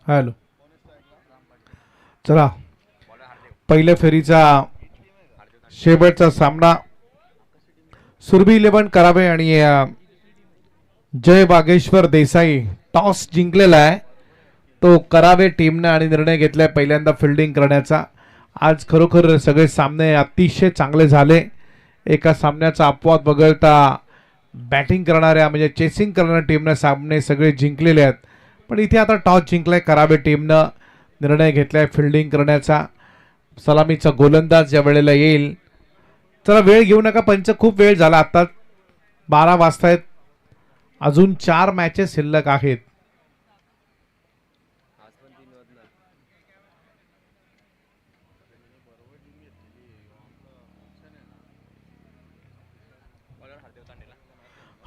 Hello, चला पहिल्या फेरीचा शेवटचा सामना सुरभी 11 करावे आणि जय बागेश्वर देसाई टॉस जिंकलेला आहे तो करावे टीमने आणि निर्णय घेतलाय पहिल्यांदा फिल्डिंग करण्याचा. आज खरोखर सगळे सामने अतिशय चांगले झाले. एका सामन्याचा अपवाद वगळता बॅटिंग करणाऱ्या म्हणजे चेसिंग करणाऱ्या टीमने सामने सगळे जिंकलेले आहेत. पण इथे आता टॉस जिंकलाय करावे टीमनं, निर्णय घेतलाय फिल्डिंग करण्याचा. सलामीचा गोलंदाज या वेळेला येईल. चला वेळ घेऊ नका पंच, खूप वेळ झाला. आता 12 वाजतायत, अजून 4 मॅचेस शिल्लक आहेत.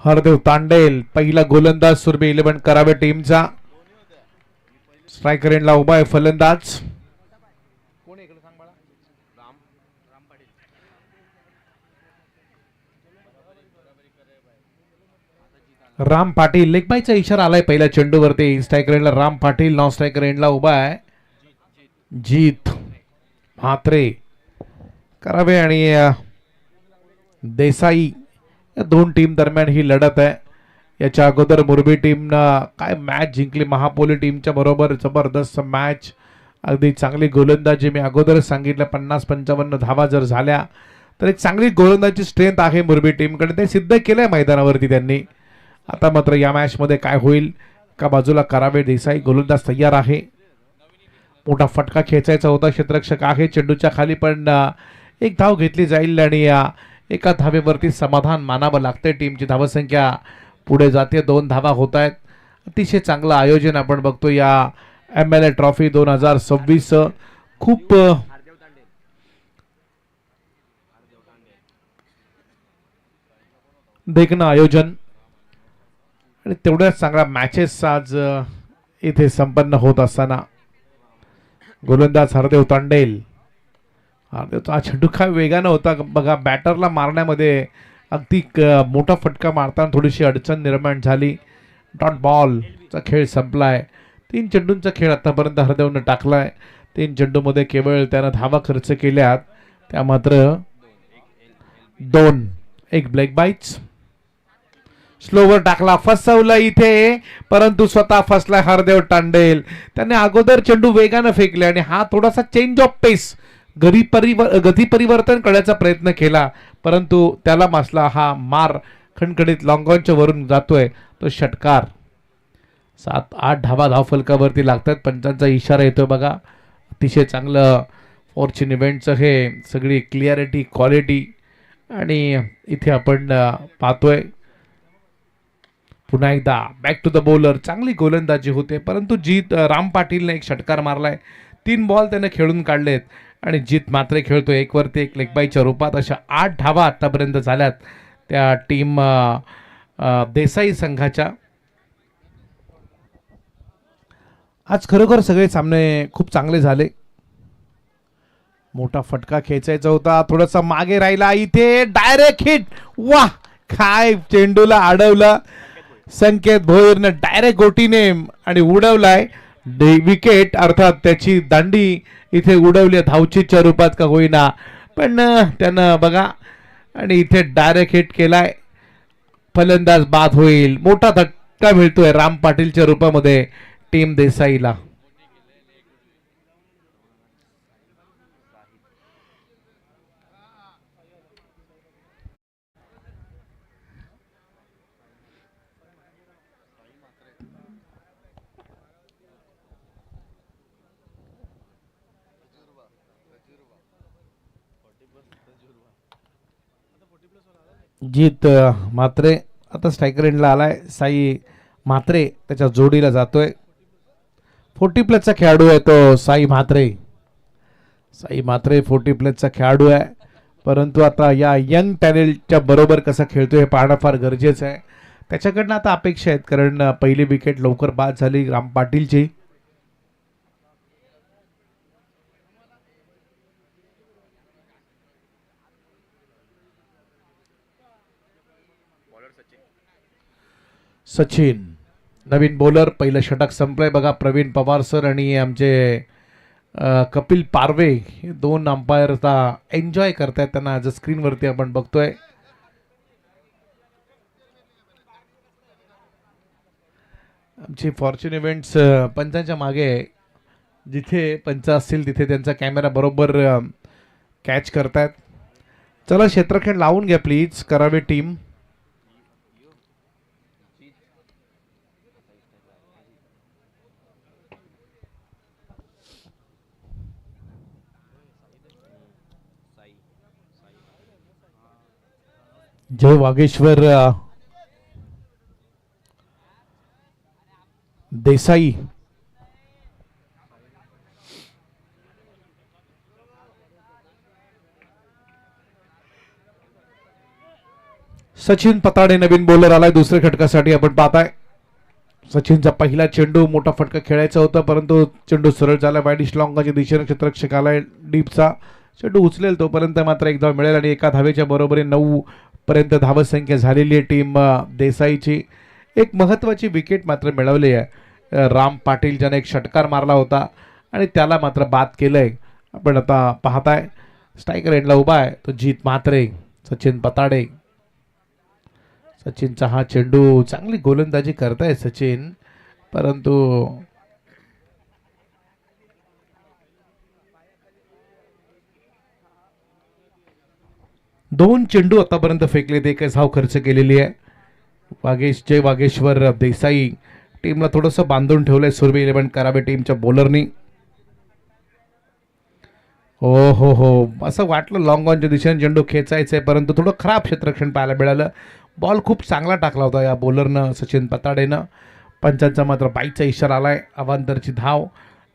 हरदेव तांडेल पहिला गोलंदाज सुरभी 11 करावे टीमचा. स्ट्रायकर एंडला उभा आहे फलंदाज. राम पाटील लेग बायचा इशारा आलाय पहिल्या चेंडूवरती. स्ट्रायकर एंडला राम पाटील, नॉन स्ट्रायकर एंडला उभा आहे जीत म्हात्रे. करावे आणि देसाई या दोन टीम दरम्यान ही लढत आहे. याच्या अगोदर मुरबी टीमनं काय मॅच जिंकली महापोली टीमच्या बरोबर, जबरदस्त मॅच, अगदी चांगली गोलंदाजी. मी अगोदरच सांगितलं 50-55 धावा जर झाल्या तर एक चांगली गोलंदाजी स्ट्रेंथ आहे मुरबी टीमकडे, ते सिद्ध केलंय मैदानावरती त्यांनी. आता मात्र या मॅचमध्ये काय होईल, का बाजूला करावे देसाई गोलंदाज तयार आहे. मोठा फटका खेचायचा होता, क्षेत्ररक्षक आहे चेंडूच्या खाली, पण एक धाव घेतली जाईल आणि एका धावेवरती समाधान मानावं लागते. टीमची धावसंख्या पुढे जाते, 2 धावा होत आहेत. अतिशय चांगलं आयोजन आपण बघतो या MLA ट्रॉफी 2026. खूप देखणं आयोजन आणि तेवढ्याच चांगल्या मॅचेस आज इथे संपन्न होत असताना गोलंदाज हरदेव तांडेल. हा चेंडू काय वेगानं होता बघा, बॅटरला मारण्यामध्ये अगदी मोठा फटका मारताना थोडीशी अडचण निर्माण झाली. डॉट बॉलचा खेळ संपलाय. 3 चेंडूंचा खेळ आतापर्यंत हरदेवनं टाकलाय. 3 चेंडूमध्ये केवळ त्यानं धावा खर्च केल्यात, त्या मात्र 2. एक ब्लॅक बाईट्स स्लोवर टाकला, फसवला इथे, परंतु स्वतः फसला हरदेव तांडेल. त्याने अगोदर चेंडू वेगानं फेकले आणि हा थोडासा चेंज ऑफ पेस गती परिवर्तन करण्याचा प्रयत्न केला, परंतु त्याला मासला हा मार. खणखणीत लॉंगॉनच्या वरून जातोय तो षटकार. 7-8 धावा धावफलकावरती लागतात. पंचांचा इशारा येतोय बघा. अतिशय चांगलं फॉर्च्यून इव्हेंटचं हे सगळी क्लिअरिटी, क्वालिटी आणि इथे आपण पाहतोय पुन्हा एकदा बॅक टू द बॉलर. चांगली गोलंदाजी होते, परंतु जीत राम पाटीलने एक षटकार मारलाय. 3 बॉल त्याने खेळून काढलेत आणि जीत मात्र खेळतो 1 वरती 1 लेगबाईच्या रूपात. अशा 8 धावा आतापर्यंत झाल्यात त्या टीम देसाई संघाच्या. आज खरोखर सगळे सामने खूप चांगले झाले. मोठा फटका खेचायचा होता, थोडासा मागे राहिला, इथे डायरेक्ट हिट. वाह, काय चेंडूला अडवलं संकेत भोईरनं डायरेक्ट गोटीने आणि उडवलाय विकेट, अर्थात त्याची दांडी इथे उडवली धावचीच्या रूपात का होईना, पण त्यानं बघा आणि इथे डायरेक्ट हिट केलाय. फलंदाज बाद होईल. मोठा धक्का मिळतोय राम पाटीलच्या रूपामध्ये टीम देसाईला. जीत म्हात्रे आता स्ट्रायकर एंडला आलाय. साई म्हात्रे त्याच्या जोडीला जातोय. 40+ खेळाडू आहे तो साई म्हात्रे. साई म्हात्रे 40+ खेळाडू आहे, परंतु आता या यंग टॅलेंटच्या बरोबर कसा खेळतोय हे पाहणं फार गरजेचं आहे. त्याच्याकडनं आता अपेक्षा आहेत, कारण पहिली विकेट लवकर बाद झाली राम पाटीलची. सचिन नवीन बॉलर, पहिलं षटक संपलंय बघा. प्रवीण पवार सर आणि आमचे कपिल पारवे हे दोन अंपायर आता एन्जॉय करतायत, त्यांना आज स्क्रीनवरती आपण बघतोय. आमची फॉर्च्यून इव्हेंट्स पंचांच्या मागे, जिथे पंच असतील तिथे त्यांचा कॅमेरा बरोबर कॅच करतायत. चला क्षेत्रखेळ लावून घ्या प्लीज करावे टीम. जय वागेश्वर देसाई, सचिन पताडे नवीन बॉलर आलाय दुसऱ्या षटकासाठी. आपण पाहताय सचिनचा पहिला चेंडू, मोठा फटका खेळायचा होता परंतु चेंडू सरळ झाला वाईडिश लॉंगाच्या दिशेने. क्षेत्ररक्षक आलाय डीपचा, चेंडू उचलेल तोपर्यंत मात्र एक धाव मिळेल आणि एका धावेच्या बरोबरीने 9 पर्यंत धाव संख्या झालेली आहे टीम देसाईची. एक महत्वाची विकेट मात्र मिळवली आहे राम पाटील, ज्याने एक षटकार मारला होता आणि त्याला मात्र बाद केलंय. आपण आता पाहताय स्ट्रायकर एंडला उभा आहे तो जीत म्हात्रे. सचिन पताडे, सचिनचा हा चेंडू, चांगली गोलंदाजी करताय सचिन, परंतु दोन चेंडू आतापर्यंत फेकले, ते एकच धाव खर्च केलेली आहे. जय वागेश्वर देसाई टीमला थोडंसं बांधून ठेवलंय सुरभी 11 करावे टीमच्या बॉलरनी. हो हो हो, असं वाटलं लॉंग ऑनच्या दिशेने चेंडू खेचायचा आहे, परंतु थोडं खराब क्षेत्ररक्षण पाहायला मिळालं. बॉल खूप चांगला टाकला होता या बॉलरनं सचिन पताडेनं. पंचांचा मात्र बाईचा इशारा आलाय, अवांतरची धाव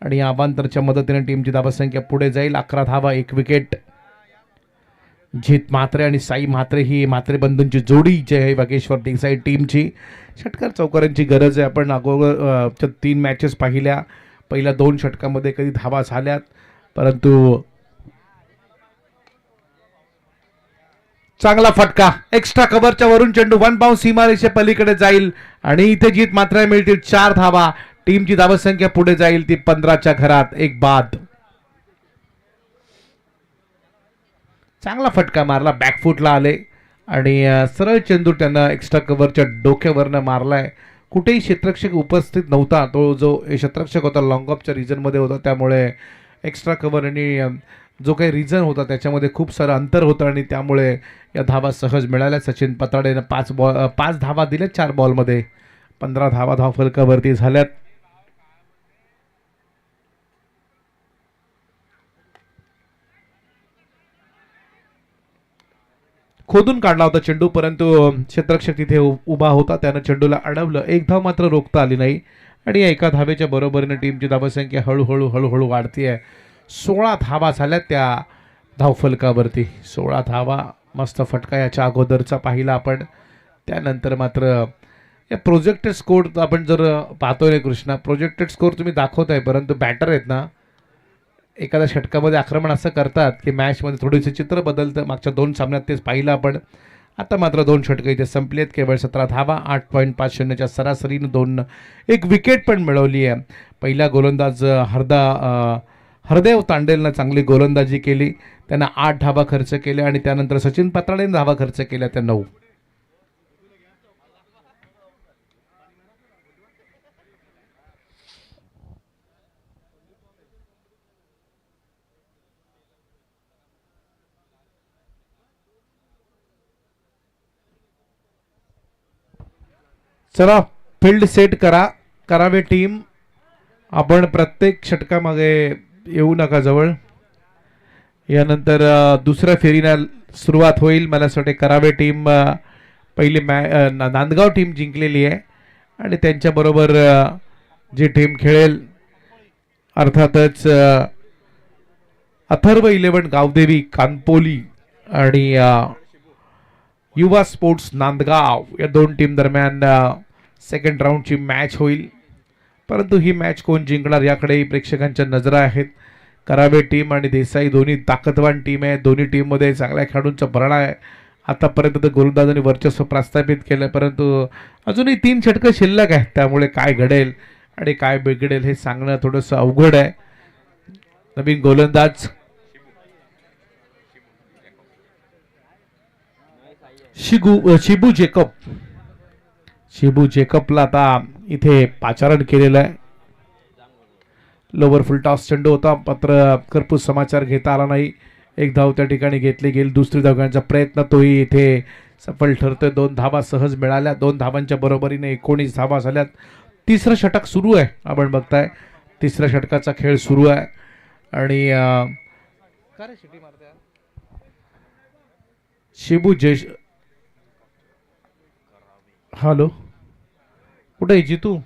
आणि या अवांतरच्या मदतीने टीमची धावसंख्या पुढे जाईल. 11 धावा, 1 विकेट. जीत म्हात्रे आणि साई म्हात्रे ही म्हात्रे बंधूंची जोडी जय वागेश्वर देसाई टीमची. षटकार चौकारांची गरज आहे. आपण अगोदर 3 मॅचेस पाहिल्या, पहिल्या 2 षटकामध्ये कधी धावा झाल्यात, परंतु चांगला फटका एक्स्ट्रा कव्हरच्या वरून चेंडू 1 बाउंस सीमारेषे पलीकडे जाईल आणि इथे जीत मात्र मिळतील 4 धावा. टीमची धावसंख्या पुढे जाईल ती 15च्या घरात. एक बाद. चांगला फटका मारला, बॅकफुटला आले आणि सरळ चेंडू त्यांना एक्स्ट्रा कव्हरच्या डोक्यावरनं मारलाय. कुठेही क्षेत्ररक्षक उपस्थित नव्हता, तो जो क्षेत्ररक्षक होता लॉंग ऑफच्या रिजनमध्ये होता, त्यामुळे एक्स्ट्रा कव्हर आणि जो काही रिझन होता त्याच्यामध्ये खूप सारं अंतर होतं आणि त्यामुळे या धावा सहज मिळाल्या. सचिन पताडेनं 5 धावा दिल्या 4 बॉलमध्ये. 15 धावा धावफलकावरती झाल्यात. खोदून काढला होता चेंडू, परंतु क्षेत्ररक्षक तिथे उभा होता, त्यानं चेंडूला अडवलं. एक धाव मात्र रोखता आली नाही आणि एका धावेच्या बरोबरीने टीमची धावसंख्या हळूहळू वाढतीये. 16 धावा झाल्या त्या धावफलकावरती. 16 धावा. मस्त फटका याच्या अगोदरचा पाहिला आपण. त्यानंतर मात्र या प्रोजेक्टेड स्कोर आपण जर पाहतोय कृष्णा, प्रोजेक्टेड स्कोर तुम्ही दाखवताय, परंतु बॅटर आहेत ना एखाद्या षटकामध्ये आक्रमण असं करतात की मॅचमध्ये थोडीशी चित्र बदलतं. मागच्या 2 सामन्यात तेच पाहिलं आपण. आता मात्र 2 षटकं इथे संपलेत. केवळ 17 धावा, 8.50च्या सरासरीनं 1 विकेट पण मिळवली आहे. पहिला गोलंदाज हरदेव तांडेलनं चांगली गोलंदाजी केली, त्यांना 8 धावा खर्च केल्या आणि त्यानंतर सचिन पताडेने धावा खर्च केल्या त्या 9. चला फील्ड सेट करावे टीम. आपण प्रत्येक षटकामागे येऊ नका जवळ. यानंतर दुसऱ्या फेरीला सुरुवात होईल. मला असं वाटते करावे टीम पहिली नांदगाव टीम जिंकलेली आहे आणि त्यांच्याबरोबर जी टीम खेळेल अर्थातच अथर्व 11 गावदेवी कानपोली आणि युवा स्पोर्ट्स नांदगाव या दोन टीम दरम्यान सेकंड राऊंडची मॅच होईल. परंतु ही मॅच कोण जिंकणार याकडे प्रेक्षकांच्या नजरा आहेत. करावे टीम आणि देसाई दोन्ही ताकदवान टीम आहे. दोन्ही टीममध्ये चांगल्या खेळाडूंचा भरणा आहे. आतापर्यंत तर गोलंदाजांनी वर्चस्व प्रस्थापित केलं, परंतु अजूनही 3 षटकं शिल्लक आहेत. त्यामुळे काय घडेल आणि काय बिघडेल हे सांगणं थोडंसं अवघड आहे. नवीन गोलंदाज शिबू जेकब. शिबू जेकबला आता इथे पाचारण केलेलं आहे. लोवर फुल टॉस चेंडू होता, मात्र करपूस समाचार घेता आला नाही. एक धाव त्या ठिकाणी घेतली गेली. दुसरी धाव घेण्याचा प्रयत्न तोही इथे सफल ठरतोय. 2 धावा सहज मिळाल्या. 2 धावांच्या बरोबरीने 19 धावा झाल्यात. तिसरं षटक सुरू आहे. आपण बघताय तिसऱ्या षटकाचा खेळ सुरू आहे आणि शिबू जयश हॅलो कुठे जितू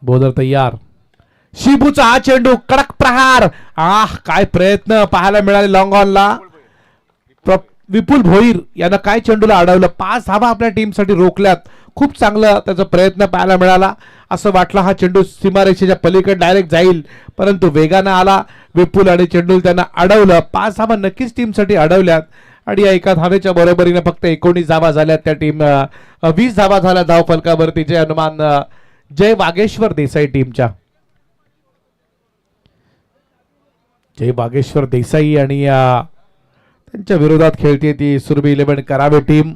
बोदर तयार. शिबूचा हा चेंडू कडक प्रहार. काय प्रयत्न पाहायला मिळाले लॉंग ऑनला. विपुल भोईर यानं काय चेंडूला अडवलं. 5 धावा आपल्या टीमसाठी रोखल्यात. खूप चांगलं त्याचा प्रयत्न पाहायला मिळाला. असं वाटलं हा चेंडू सीमारेषेच्या पलीकडे डायरेक्ट जाईल, परंतु वेगानं आला विपुल आणि चेंडू त्यांना अडवलं. 5 धावा नक्कीच टीमसाठी अडवल्यात आणि या एका धावेच्या बरोबरीने फक्त 19 धावा झाल्यात. त्या टीम 20 धावा झाल्या धाव फलकावरती. जय हनुमान जय वागेश्वर देसाई टीमच्या. जय वागेश्वर देसाई आणि त्यांच्या विरोधात खेळते ती सुरभी 11 करावे टीम.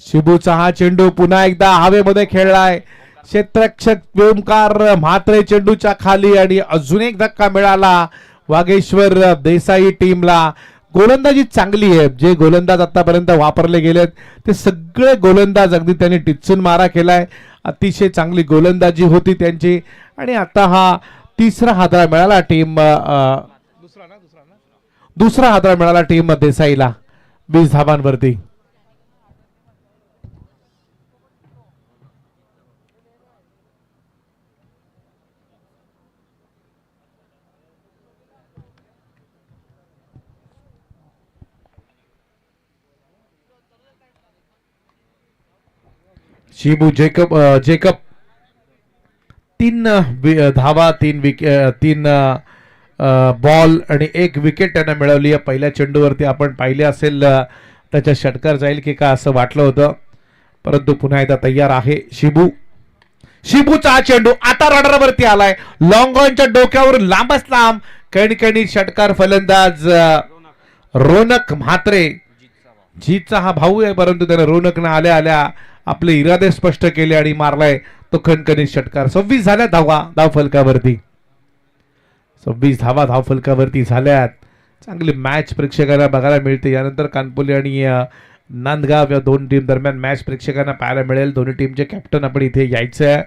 शिबूचा हा चेंडू पुन्हा एकदा हवेमध्ये खेळलाय. क्षेत्ररक्षक ओमकार म्हात्रे चेंडूच्या खाली आणि अजून एक धक्का मिळाला वागेश्वर देसाई टीमला. गोलंदाजी चांगली आहे. जे गोलंदाज आतापर्यंत वापरले गेलेत ते सगळे गोलंदाज अगदी त्यांनी टिचून मारा केलाय. अतिशय चांगली गोलंदाजी होती त्यांची आणि आता हा तिसरा हादरा मिळाला टीम दुसरा हादरा मिळाला टीम देसाईला 20 धावांवरती. शिबू जेकब 3 धावा 3 बॉल आणि 1 विकेट त्यानं मिळवली. पहिल्या चेंडूवरती आपण पाहिले असेल त्याच्या षटकार जाईल की का असं वाटलं होतं, परंतु पुन्हा एकदा तयार आहे शिबूचा चेंडू आता रडारवरती आलाय. लॉंग ऑनच्या डोक्यावर लांबच लांब कणकणी षटकार फलंदाज रोनक म्हात्रे. जीतचा हा भाऊ आहे, परंतु त्याने रोनक न आल्या आल्या आपले इरादे स्पष्ट केले आणि मारलाय तो खणखणीत षटकार. 26 झाल्या धाव फलकावरती. 26 धावा धाव फलकावरती झाल्यात. चांगली मॅच प्रेक्षकांना बघायला मिळते. यानंतर कानपुले आणि नांदगाव या दोन टीम दरम्यान मॅच प्रेक्षकांना पाहायला मिळेल. दोन्ही टीमचे कॅप्टन आपण इथे यायचं आहे.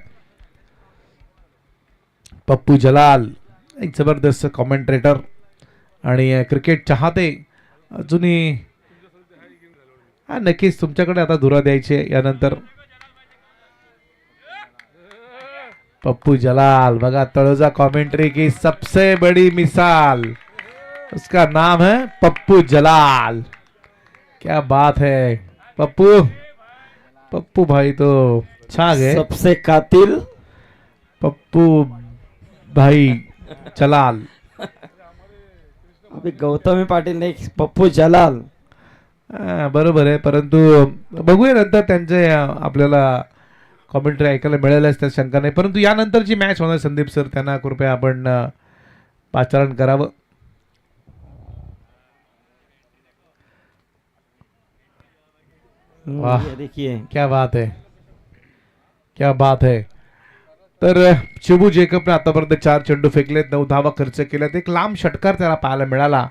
पप्पू जलाल एक जबरदस्त कॉमेंट्रेटर आणि क्रिकेट चाहते. अजूनही नक्कीच तुमच्याकडे आता धुरा द्यायचे. यानंतर पप्पू जलाल बघा तळोजा कमेंट्री की सबसे बड़ी मिसाल, उसका नाम है पप्पू जलाल. क्या बात है पप्पू भाई तो छा गए. सबसे कातिल पप्पू भाई जलाल. अभी गौतमी पाटील नाही पप्पू जलाल. बरोबर आहे, परंतु बघूया नंतर त्यांचे आपल्याला कॉमेंट्री ऐकायला मिळेलच त्या शंका नाही. परंतु यानंतरची मॅच होणार संदीप सर त्यांना कृपया आपण पाचारण करावं. वाह देखिए क्या बात है, क्या बात है. तर शिबू जेकबने आतापर्यंत 4 चेंडू फेकलेत, 9 धावा खर्च केल्यात. एक लांब षटकार त्याला पाहायला मिळाला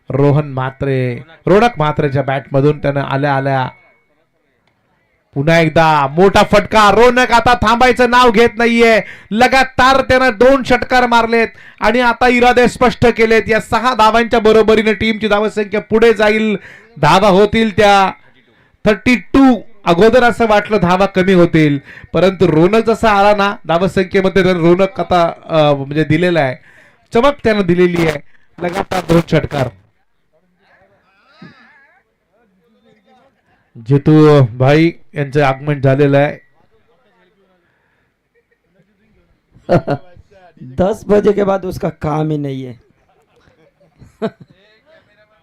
रोनक म्हात्रेच्या बॅटमधून. त्यानं आल्या आल्या पुन्हा एकदा मोठा फटका. रोनक आता थांबायचं नाव घेत नाहीये. लगातार त्यानं 2 षटकार मारलेत आणि आता इरादे स्पष्ट केलेत. या 6 धावांच्या बरोबरीने टीमची धावसंख्या पुढे जाईल. धावा होतील त्या 32. अगोदर असं वाटलं धावा कमी होतील, परंतु रोनक जसा आला ना धावसंख्येमध्ये रोनक आता म्हणजे दिलेला आहे चमक त्यानं दिलेली आहे. लगातार 2 षटकार. जितू भाई यांचं आगमन झालेलं आहे. 10 बजे के बाद उसका काम ही नहीं है.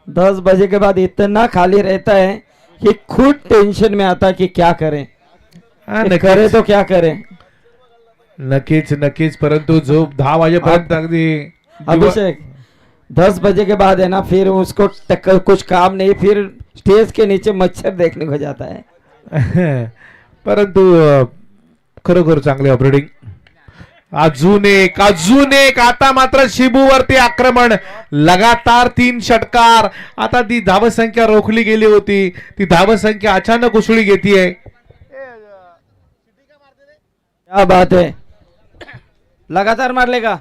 10 बजे के बाद इतना खाली रहता है कि खुद टेंशन में आता है कि क्या करें, कि करे तो क्या करें. नक्कीच नक्कीच. परंतु जो 10 वाजेपर्यंत अगदी अभिषेक 10 बजे के बाद है ना, फिर उसको कुछ काम नहीं, फिर स्टेज के नीचे मच्छर देखने को जाता है. परंतु खरोखर चांगले ऑपरेटिंग. अजून एक आता मात्र शिबूवरती आक्रमण. लगातार 3 षटकार. आता ती धावसंख्या रोखली गेली होती, ती धावसंख्या अचानक उसळी घेतीये. क्या बात है, लगातार मार लेगा.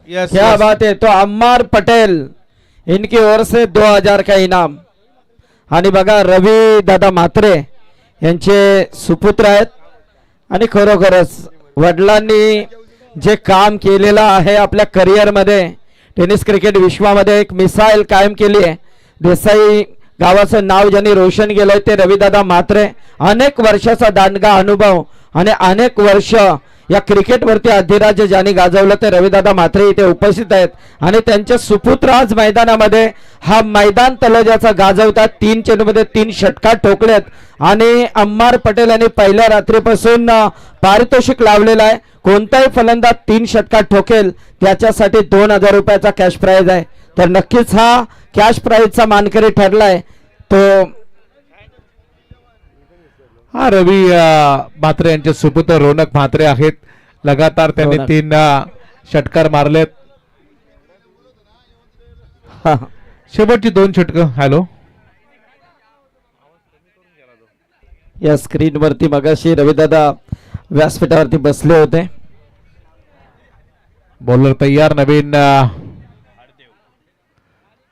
यस क्या बात है. तो अम्मार पटेल इनकी ओर से 2000 का इनाम. आणि बघा रवी दादा म्हात्रे यांचे सुपुत्र आहेत आणि खरोखरच वडिलांनी जे काम केलेलं आहे आपल्या करिअरमध्ये, टेनिस क्रिकेट विश्वामध्ये एक मिसाईल कायम केली आहे. देसाई गावाचं नाव ज्यांनी रोशन केलंय ते रविदादा म्हात्रे. अनेक वर्षाचा दांडगा अनुभव आणि अनेक वर्ष या क्रिकेटवरती अधिराज्य ज्यांनी गाजवलं ते रविदादा म्हात्रे इथे उपस्थित आहेत. आणि त्यांचे सुपुत्र आज मैदानामध्ये हा मैदान तलोजाचा गाजवतात. 3 चेंडूमध्ये 3 षटकार ठोकलेत आणि अम्मार पटेल यांनी पहिल्या रात्रीपासून पारितोषिक लावलेलं आहे. कोणताही फलंदाज 3 षटकार ठोकेल त्याच्यासाठी 2000 रुपयाचा कॅश प्राइज आहे. तर नक्कीच हा कॅश प्राइजचा मानकरी ठरलाय तो हा रवी म्हात्रे यांचे सुपुत्र रोनक म्हात्रे आहेत. लगातार त्यांनी 3 षटकार मारलेत. शेवटची 2 षटकं. हॅलो, या स्क्रीन वरती मगाशी रविदादा व्यासपीठावरती बसले होते. बॉलर तयार. नवीन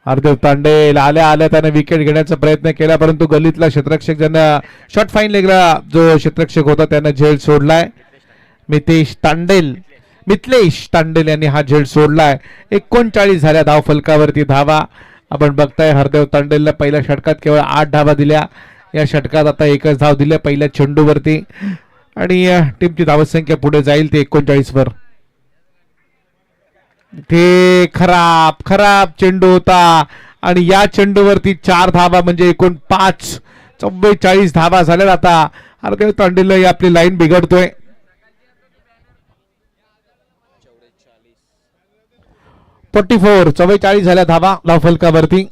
हरदेव तांडेल आल्या त्याने विकेट घेण्याचा प्रयत्न केला, परंतु गल्लीतला क्षेत्ररक्षक ज्यांना शॉर्ट फाईन लेगला जो क्षेत्ररक्षक होता त्याने झेल सोडलाय. मिथलेश तांडेल यांनी हा झेल सोडलाय. 39 झाल्या धाव फलकावरती धावा. आपण बघताय हरदेव तांडेलला पहिल्या षटकात केवळ 8 धावा दिल्या. या षटकात आता 1च धाव दिल्या पहिल्या चेंडूवरती आणि टीमची धावसंख्या पुढे जाईल ते 39 वर. ते खराब चेंडू होता आणि या चेंडूवरती 4 धावा म्हणजे एकूण 5. 44 धावा झाल्या. आता हरदेव तांडेल आपली लाईन बिघडतोय. 44 झाल्या धावा धावफलकावरती.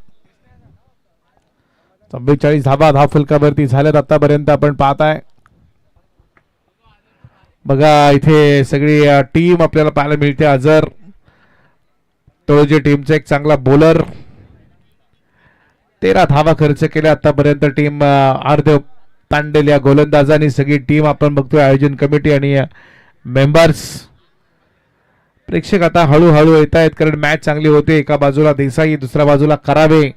44 धावा धावफलकावरती झाल्यात आतापर्यंत. आपण पाहताय बघा इथे सगळी टीम आपल्याला पाहायला मिळते. अजर तळोजी टीमचा एक चांगला बॉलर. 13 धावा खर्च केल्या आतापर्यंत टीम हरदेव तांडेल या गोलंदाजांनी. सगळी टीम आपण बघतोय, आयोजन कमिटी आणि मेंबर्स. प्रेक्षक आता हळूहळू येत आहेत कारण मॅच चांगली होते. एका बाजूला देसाई, दुसऱ्या बाजूला करावे.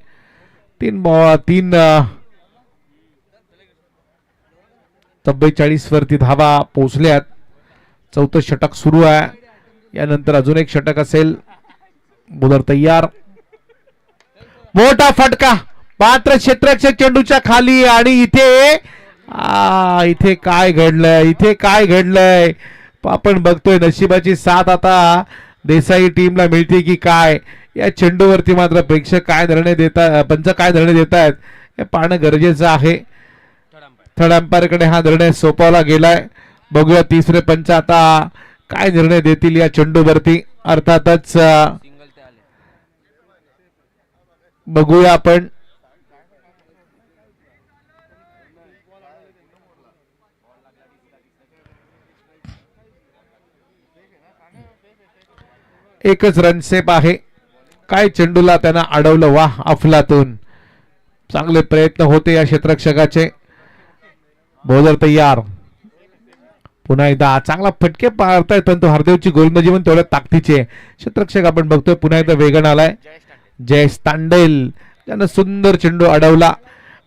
43 वरती धावा पोहोचल्यात. 4थं षटक सुरू आहे. यानंतर अजून एक षटक असेल. बॉलर तयार. मोठा फटका पात्र क्षेत्ररक्षक चेंडूच्या खाली आणि इथे काय घडलंय आपण बघतोय. नशिबाची साथ आता देसाई टीमला मिळते की काय. या चेंडूवरती मात्र प्रेक्षक काय निर्णय देतात, पंच काय निर्णय देत आहेत हे पाहणं गरजेचं आहे. थर्ड अंपायर कडे हा निर्णय सोपवला गेलाय. बघूया तिसरे पंच आता काय निर्णय देतील या चेंडूवरती. अर्थातच बघूया आपण. एकच रन सेप आहे. काय चेंडूला त्यांना अडवलं. वाह अफलातून. चांगले प्रयत्न होते या क्षेत्ररक्षकाचे. बॉलर तयार. पुन्हा एकदा चांगला फटके पाडतायत परंतु हरदेवची गोलंदाजी पण तेवढ्या ताकदीची आहे. क्षेत्ररक्षक आपण बघतोय पुन्हा एकदा वेगानं आलाय. जयेश तांडेल त्यानं सुंदर चेंडू अडवला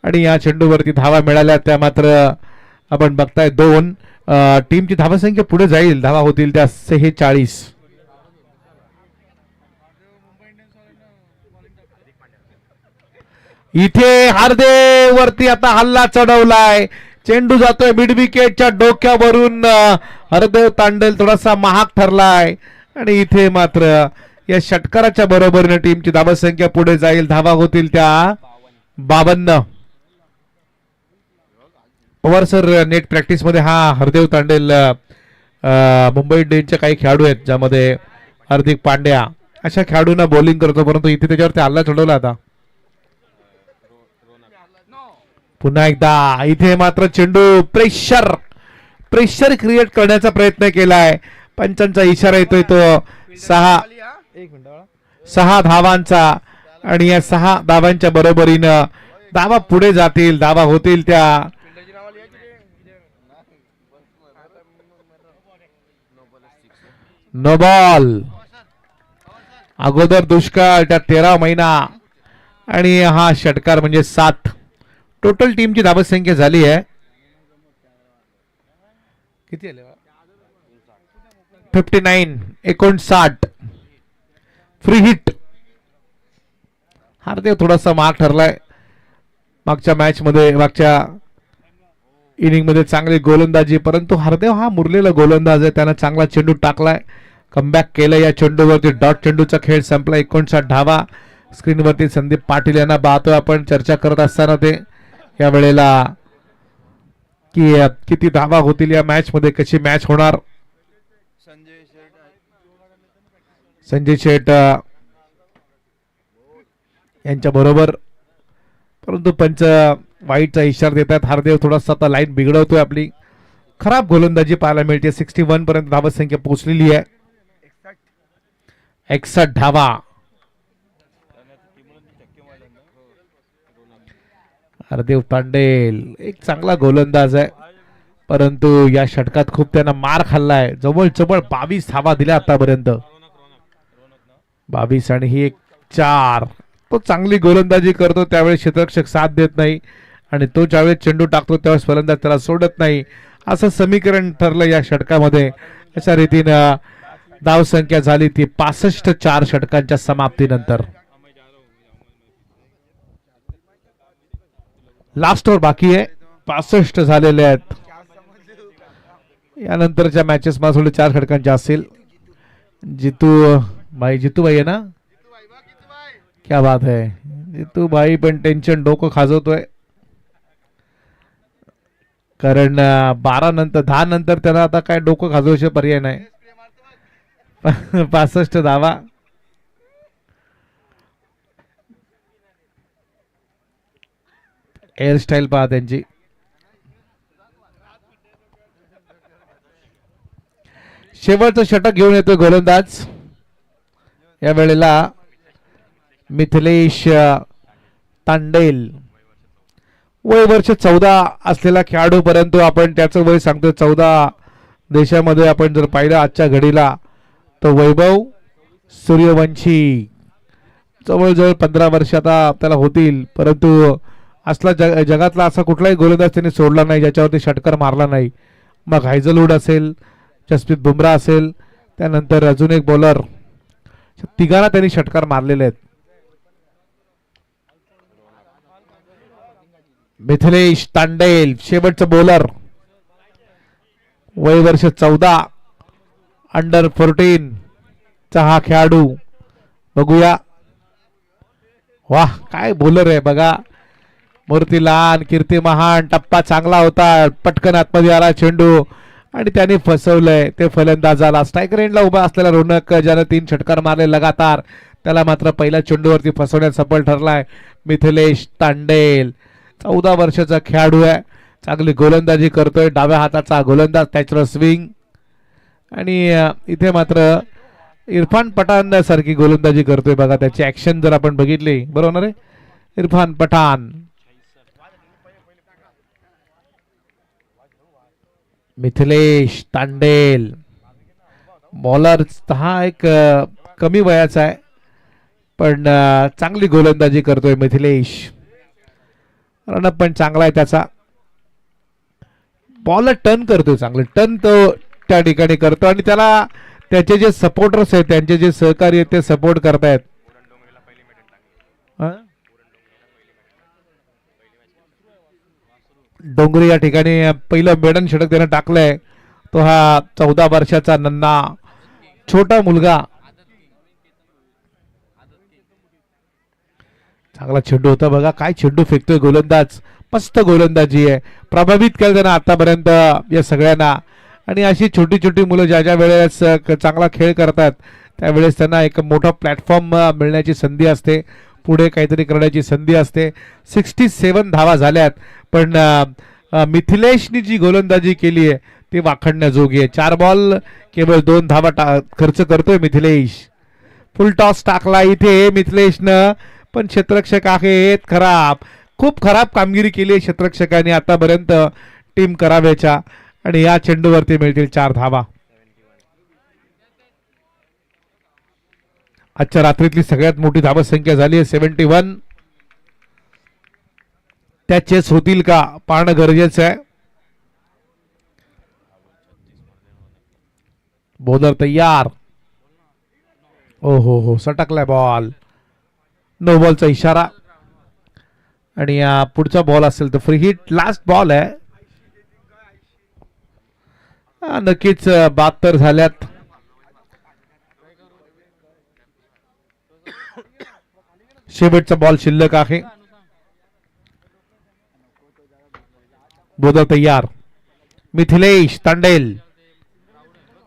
आणि या चेंडूवरती धावा मिळाल्या. त्या मात्र आपण बघताय 2. टीमची धावसंख्या पुढे जाईल. धावा होतील त्या 46. इथे हार्दे वरती आता हल्ला चढवलाय. चेंडू जातोय मिड विकेटच्या डोक्यावरून. हरदेव तांडेल थोडासा महाग ठरलाय आणि इथे मात्र या षटकाराच्या बरोबरीने टीमची धावसंख्या पुढे जाईल. धावा होतील त्या 52. पवार सर नेट प्रॅक्टिस मध्ये हा हरदेव तांडेल मुंबई इंडियन्सचे काही खेळाडू आहेत ज्यामध्ये हार्दिक पांड्या अशा खेळाडूंना बॉलिंग करतो, परंतु इथे त्याच्यावरती हल्ला चढवला. आता पुन्हा एकदा इथे मात्र चेंडू प्रेशर क्रिएट करण्याचा प्रयत्न केलाय. पंचांचा इशारा येतोय तो 6 धावांचा आणि या 6 धावांच्या बरोबरीनं धावा पुढे जातील. धावा होतील त्या नो बॉल. अगोदर दुष्काळ त्या 13 महिना आणि हा षटकार म्हणजे 7. टोटल टीमची धावसंख्या झाली आहे किती आले 59 59. Free hit. हार्दिक थोडासा मार्क ठरलाय. मागच्या मॅच मध्ये मागच्या इनिंग मध्ये चांगली गोलंदाजी, परंतु हार्दिक हा मुरलेला गोलंदाज आहे. त्यानं चांगला चेंडू टाकलाय, कमबॅक केलं. या चेंडूवरती डॉट चेंडूचा खेळ संपला. 59 धावा. स्क्रीनवरती संदीप पाटील यांना पाहतोय आपण चर्चा करत असताना ते या वेळेला की किती धावा होतील या मॅच मध्ये, कशी मॅच होणार. संजय शेठ यांच्या बरोबर, परंतु पंच वाईटचा इशारा देतात. हार्दिक थोडासा आता लाईन बिघडवतोय आपली. खराब गोलंदाजी पाहायला मिळते. 61 पर्यंत धावसंख्या पोहोचलेली आहे. 61 धावा. हार्दिक तांडेल एक चांगला गोलंदाज आहे, परंतु या षटकात खूप त्यांना मार खाल्लाय. जवळ 22 धावा दिल्या आतापर्यंत. 22 आणि ही एक 4. तो चांगली गोलंदाजी करतो त्यावेळेस क्षेत्ररक्षक साथ देत नाही आणि तो ज्यावेळेस चेंडू टाकतो त्यावेळेस फलंदाज त्याला सोडत नाही. असं समीकरण ठरलं या षटकामध्ये. अशा रीतीनं धावसंख्या झाली ती 65 4 षटकांच्या समाप्तीनंतर. लास्ट ओव्हर बाकी आहे. 65 झालेले आहेत. यानंतरच्या मॅचेस मध्ये थोडे 4 षटकांच्या असतील. जितू भाई आहे ना, क्या बात है. जितू भाई पण टेन्शन डोकं खाजवतोय, कारण 12 नंतर 10 नंतर त्यांना आता काय डोकं खाजवायचे पर्याय नाही. 65 धावा. हेअरस्टाईल पहा त्यांची. शेवटचं षटक घेऊन येतोय गोलंदाज या वेळेला मिथिलेश तांडेल. वय वर्ष 14 असलेला खेळाडू, परंतु आपण त्याचं वय सांगतो 14. देशामध्ये आपण जर पाहिलं आजच्या घडीला तर वैभव सूर्यवंशी जवळजवळ 15 वर्ष आता त्याला होतील, परंतु असला जगातला असा कुठलाही गोलंदाज त्याने सोडला नाही ज्याच्यावरती षटकार मारला नाही. मग हायझलवूड असेल, जसप्रीत बुमराह असेल, त्यानंतर अजून एक बॉलर, तिघांना त्यांनी षटकार मारलेले आहेत. मिथिलेश तांडेल शेवटचं बॉलर. वय वर्ष 14, अंडर 14 चा हा खेळाडू. बघूया. वाह काय बॉलर आहे बघा. मूर्ती लहान, कीर्ती महान. टप्पा चांगला होता, पटकन आतमध्ये आला चेंडू आणि त्याने फसवलंय ते फलंदाजाला. स्ट्रायकर एंडला उभा असलेला रोनक ज्याने 3 षटकार मारले लगातार, त्याला मात्र पहिल्या चेंडूवरती फसवण्यात सफल ठरलाय मिथिलेश तांडेल. 14 वर्षाचा खेळाडू आहे, चांगली गोलंदाजी करतोय. डाव्या हाताचा गोलंदाज, त्याच्यावर स्विंग. आणि इथे मात्र इरफान पठाण सारखी गोलंदाजी करतोय बघा. त्याची ऍक्शन जर आपण बघितली, बरोबर आहे, इरफान पठाण. मिथिलेश तांडेल बॉलर हा एक कमी वयाचा आहे, पण चांगली गोलंदाजी करतोय मिथिलेश. रनअप पण चांगला आहे त्याचा. बॉलर टर्न करतोय, चांगले टर्न तो त्या ठिकाणी करतो आणि त्याला त्याचे जे सपोर्टर्स आहेत, त्यांचे जे सहकारी आहेत ते सपोर्ट करतायत. डोंगरे या ठिकाणी पहिलं मेडन षटक त्यानं टाकलंय. तो हा 14 वर्षाचा नन्ना छोटा मुलगा. चांगला चेंडू होता बघा, काय चेंडू फेकतोय गोलंदाज. मस्त गोलंदाजी आहे, प्रभावित केलं त्यानं आतापर्यंत या सगळ्यांना. आणि अशी छोटी छोटी मुलं ज्या ज्या वेळेस चांगला खेळ करतात त्यावेळेस त्यांना एक मोठा प्लॅटफॉर्म मिळण्याची संधी असते, पुढे काहीतरी करण्याची संधी असते. 67 धावा झाल्यात, पण मिथिलेशनी जी गोलंदाजी केली आहे ती वाखणण्याजोगी आहे. 4 बॉल केवळ 2 धावा खर्च करतोय मिथिलेश. फुल टॉस टाकला इथे मिथिलेशनं, पण क्षेत्ररक्षक आहेत खराब. खूप खराब कामगिरी केली आहे क्षेत्ररक्षकांनी आतापर्यंत टीम कराव्याच्या. आणि या चेंडूवरती मिळतील 4 धावा. आजच्या रात्रीतली सगळ्यात मोठी धावसंख्या झाली आहे 71. त्या चेस होतील का पाहणं गरजेचं आहे. बॉलर तयार. ओ हो सटकलाय बॉल. नो बॉलचा इशारा. आणि पुढचा बॉल असेल तर फ्री हिट. लास्ट बॉल आहे. नक्कीच 72 झाल्यात. शेवटचा बॉल शिल्लक आहे. बॉलर तयार. मिथिलेश तांडेल.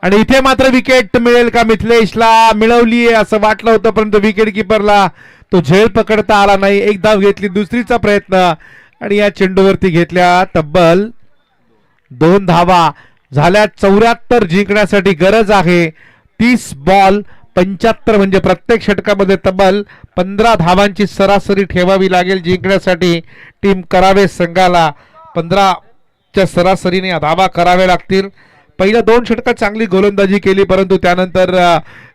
आणि इथे मात्र विकेट मिळेल का मिथिलेशला. मिळवली आहे असं वाटलं होतं, परंतु विकेट किपरला तो झेल पकडता आला नाही. एक धाव घेतली, दुसरीचा प्रयत्न आणि या चेंडूवरती घेतल्या तब्बल 2 धावा झाल्या. 74 जिंकण्यासाठी गरज आहे. 30 बॉल 75 म्हणजे प्रत्येक षटकामध्ये तब्बल 15 धावांची सरासरी ठेवावी लागेल जिंकण्यासाठी. टीम करावे संघाला 15च्या सरासरीने धावा कराव्या लागतील. पहिल्या 2 षटकात चांगली गोलंदाजी केली, परंतु त्यानंतर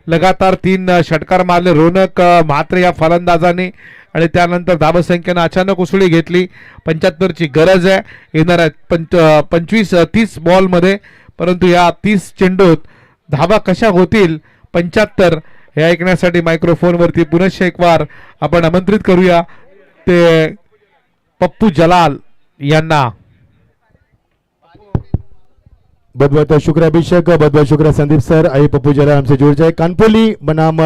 लगातार 3 षटकार मारले रोनक म्हात्रे या फलंदाजाने. आणि त्यानंतर धावसंख्येनं अचानक उसळी घेतली. 75ची गरज आहे येणाऱ्या 25-30 बॉलमध्ये, परंतु या 30 चेंडूत धावा कशा होतील 75 हे ऐकण्यासाठी मायक्रोफोनवरती पुनश्च एक वार आपण आमंत्रित करूया ते पप्पू जलाल यांना. बहुत बहुत शुक्रिया अभिषेक, बहुत बहुत शुक्रिया संदीप सर. आइए पप्पू जरा हमसे जुड़ जाए. कानपुली बनाम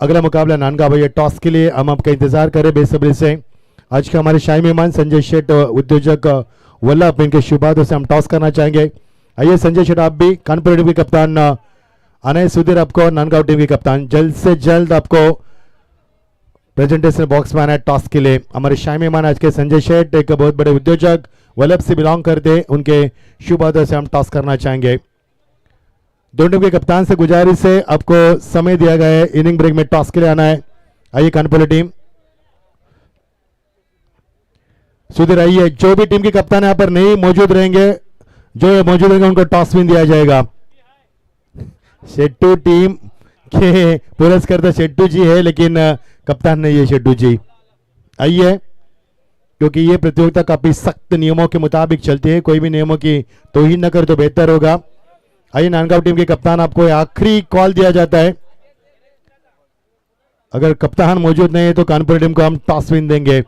अगला मुकाबला नानगा भैया टॉस के लिए हम आपका इंतजार करें बेसब्री से. आज के हमारे शाही मेहमान संजय शेठ उद्योजक वल्लभ, इनके शुभादों से हम टॉस करना चाहेंगे. आइए संजय शेठ, आप भी कानपुर टीम के कप्तान आने. सुधीर आपको नानगांव टीम के कप्तान, जल्द से जल्द आपको प्रेजेंटेशन बॉक्स में आना है टॉस के लिए. हमारे शाही मेहमान आज के संजय शेठ एक बहुत बड़े उद्योजक वल्लभ से बिलोंग करते, उनके शुभ आदर से हम टॉस करना चाहेंगे. दोनों टीम के कप्तान से गुजारिश है आपको समय दिया गया है, इनिंग ब्रेक में टॉस के लिए आना है. आइए कानपुर टीम. सुधीर आइए. जो भी टीम के कप्तान यहाँ पर नहीं मौजूद रहेंगे, जो मौजूद रहेंगे उनको टॉस विन दिया जाएगा. शेट्टू टीम के पुरस्कर्ता शेट्टू जी है, लेकिन कप्तान नहीं है शेट्टू जी. आइए, क्योंकि ये प्रतियोगिता काफी सख्त नियमों के मुताबिक चलती है, कोई भी नियमों की तौहीन न करे तो बेहतर होगा. आइए नानगांव टीम के कप्तान, आपको आखिरी कॉल दिया जाता है. अगर कप्तान मौजूद नहीं है तो कानपुर टीम को हम टॉस विन देंगे.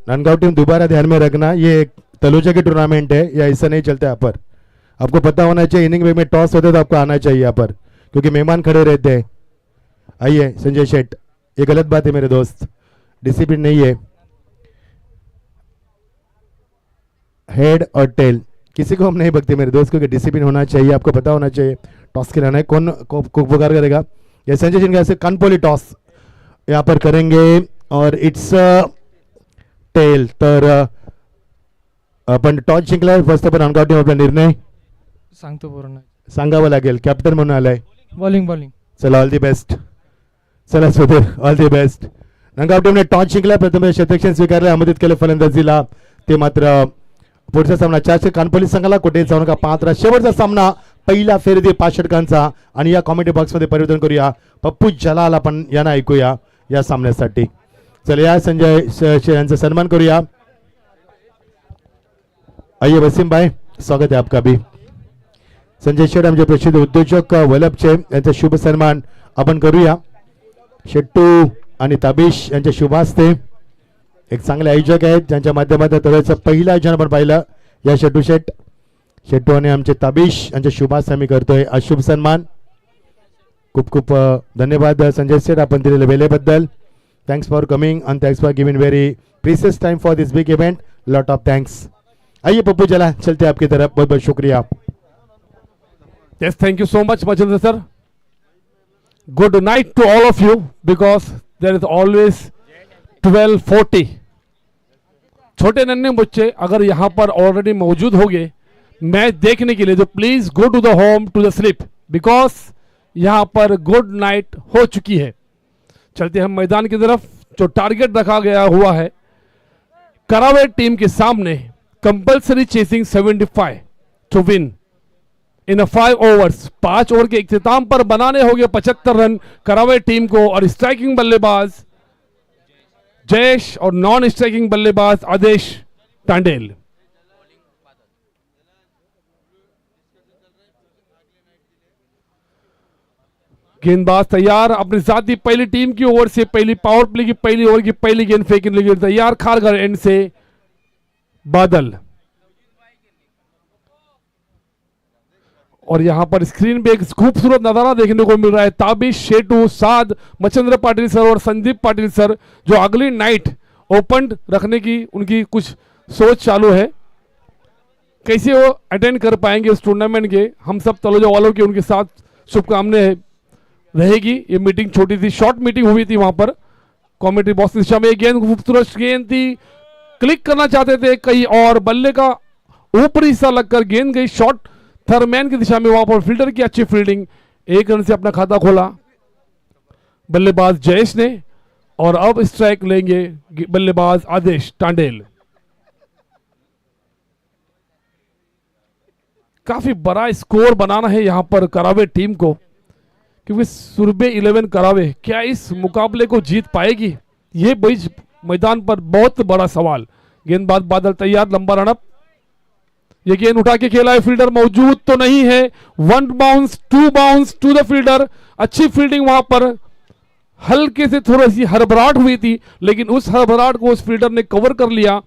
नानगांव टीम दोबारा ध्यान में रखना, ये तलोजा की टूर्नामेंट है, या ऐसा नहीं चलता यहाँ पर. आपको पता होना चाहिए इनिंग में टॉस होता है तो आपको आना चाहिए यहाँ पर, क्योंकि मेहमान खड़े रहते हैं. आइए संजय शेठ, ये गलत बात है मेरे दोस्त, डिसिप्लिन नहीं है. हेड और टेल किसी को हम नहीं बकते मेरे दोस्त, क्योंकि डिसिप्लिन होना चाहिए, आपको पता होना चाहिए. टॉस के लाना है, कौन को पुकार करेगा. ये संजय शेठ कैसे कानपोली टॉस यहाँ पर करेंगे और इट्स टेल. तर आपण टॉस जिंकलाय. फर्स्ट आपण नानगाव टीम आपला निर्णय सांगतो पूर्ण. सांगावं लागेल. कॅप्टन म्हणून आलाय. बॉलिंग. चला ऑल दी बेस्ट. चला सुधीर ऑल दी बेस्ट. नानगाव टीमने टॉस जिंकला, प्रथम क्षेत्ररक्षण स्वीकारले, आमंत्रित केले फलंदाजीला. ते मात्र पुढचा सामना 400 कानपोली संघाला, कुठे जाऊ नका. 5 शेवटचा सामना पहिला फेरीतील 5 षटकांचा आणि या कॉमेडी बॉक्समध्ये परिवर्तन करूया. पप्पू जलाल आपण यांना ऐकूया या सामन्यासाठी. चल या संजय यांचा सन्मान करूया. आइए वसीम भाई, स्वागत है आपका भी. संजय शेठ आमचे प्रसिद्ध उद्योजक वल्लभचे यांचा शुभ सन्मान आपण करूया. शेट्टू आणि ताबिश यांच्या शुभास्ते एक चांगले आयोजक आहेत ज्यांच्या माध्यमातून तळ्याचं पहिलं आयोजन आपण पाहिलं. या शेट्टू आणि आमचे ताबिश यांच्या शुभास्ते आम्ही करतोय अशुभ सन्मान. खूप खूप धन्यवाद संजय शेठ आपण दिलेल्या वेळेबद्दल. Thanks for coming and thanks for giving very precious time for this big event. Lot of thanks. आइए पप्पू जला चलते आपकी तरफ. बहुत बहुत शुक्रिया. Yes, thank you so much, Majendra sir. Good night to all of you because there is always 12:40. छोटे नन्हे बच्चे अगर यहाँ पर ऑलरेडी मौजूद होंगे मैच देखने के लिए तो please go to the home to the sleep because यहाँ पर गुड नाइट हो चुकी है. चलते हम मैदान की तरफ. जो टारगेट रखा गया हुआ है करावे टीम के सामने compulsory chasing 75 to win in 5 overs. 5 over के इख्तिताम पर बनाने होंगे 75 रन करावे टीम को. और स्ट्राइकिंग बल्लेबाज जयेश और नॉन स्ट्राइकिंग बल्लेबाज आदेश टांडेल. गेंदबाज तैयार अपनी साथी पहली टीम की ओर से पहली पावर प्ले की पहली ओवर की पहली गेंद फेंकने के लिए तैयार. खारघर एंड से बादल. और यहां पर स्क्रीन पे एक खूबसूरत नजारा देखने को मिल रहा है. ताबिश, शेटू, साद, मचंद्र पाटिल सर और संदीप पाटिल सर जो अगली नाइट ओपन रखने की उनकी कुछ सोच चालू है. कैसे वो अटेंड कर पाएंगे उस टूर्नामेंट के हम सब तलोजा वालों की उनके साथ शुभकामनाएं रहेगी. ये मीटिंग छोटी थी, शॉर्ट मीटिंग हुई थी वहां पर कॉमेडी बॉक्स की दिशा में. गेंद खूबसूरत गेंद थी, क्लिक करना चाहते थे कहीं और बल्ले का ऊपरी हिस्सा लगकर गेंद गई शॉर्ट थर्मैन की दिशा में. वहां पर फील्डर की अच्छी फील्डिंग. 1 रन से अपना खाता खोला बल्लेबाज जयेश ने. और अब स्ट्राइक लेंगे बल्लेबाज आदेश टांडेल. काफी बड़ा स्कोर बनाना है यहां पर करावे टीम को क्योंकि सुरबे 11 करावे क्या इस मुकाबले को जीत पाएगी ये बीच मैदान पर बहुत बड़ा सवाल. गेंदबाज बादल तैयार, लंबा रनअप. ये गेंद उठा के खेला है, फील्डर मौजूद तो नहीं है. 1 bounce 2 bounce to the fielder. अच्छी फील्डिंग वहां पर. हल्के से थोड़ी सी हड़बड़ाहट हुई थी लेकिन उस हड़बड़ाहट को उस फील्डर ने कवर कर लिया.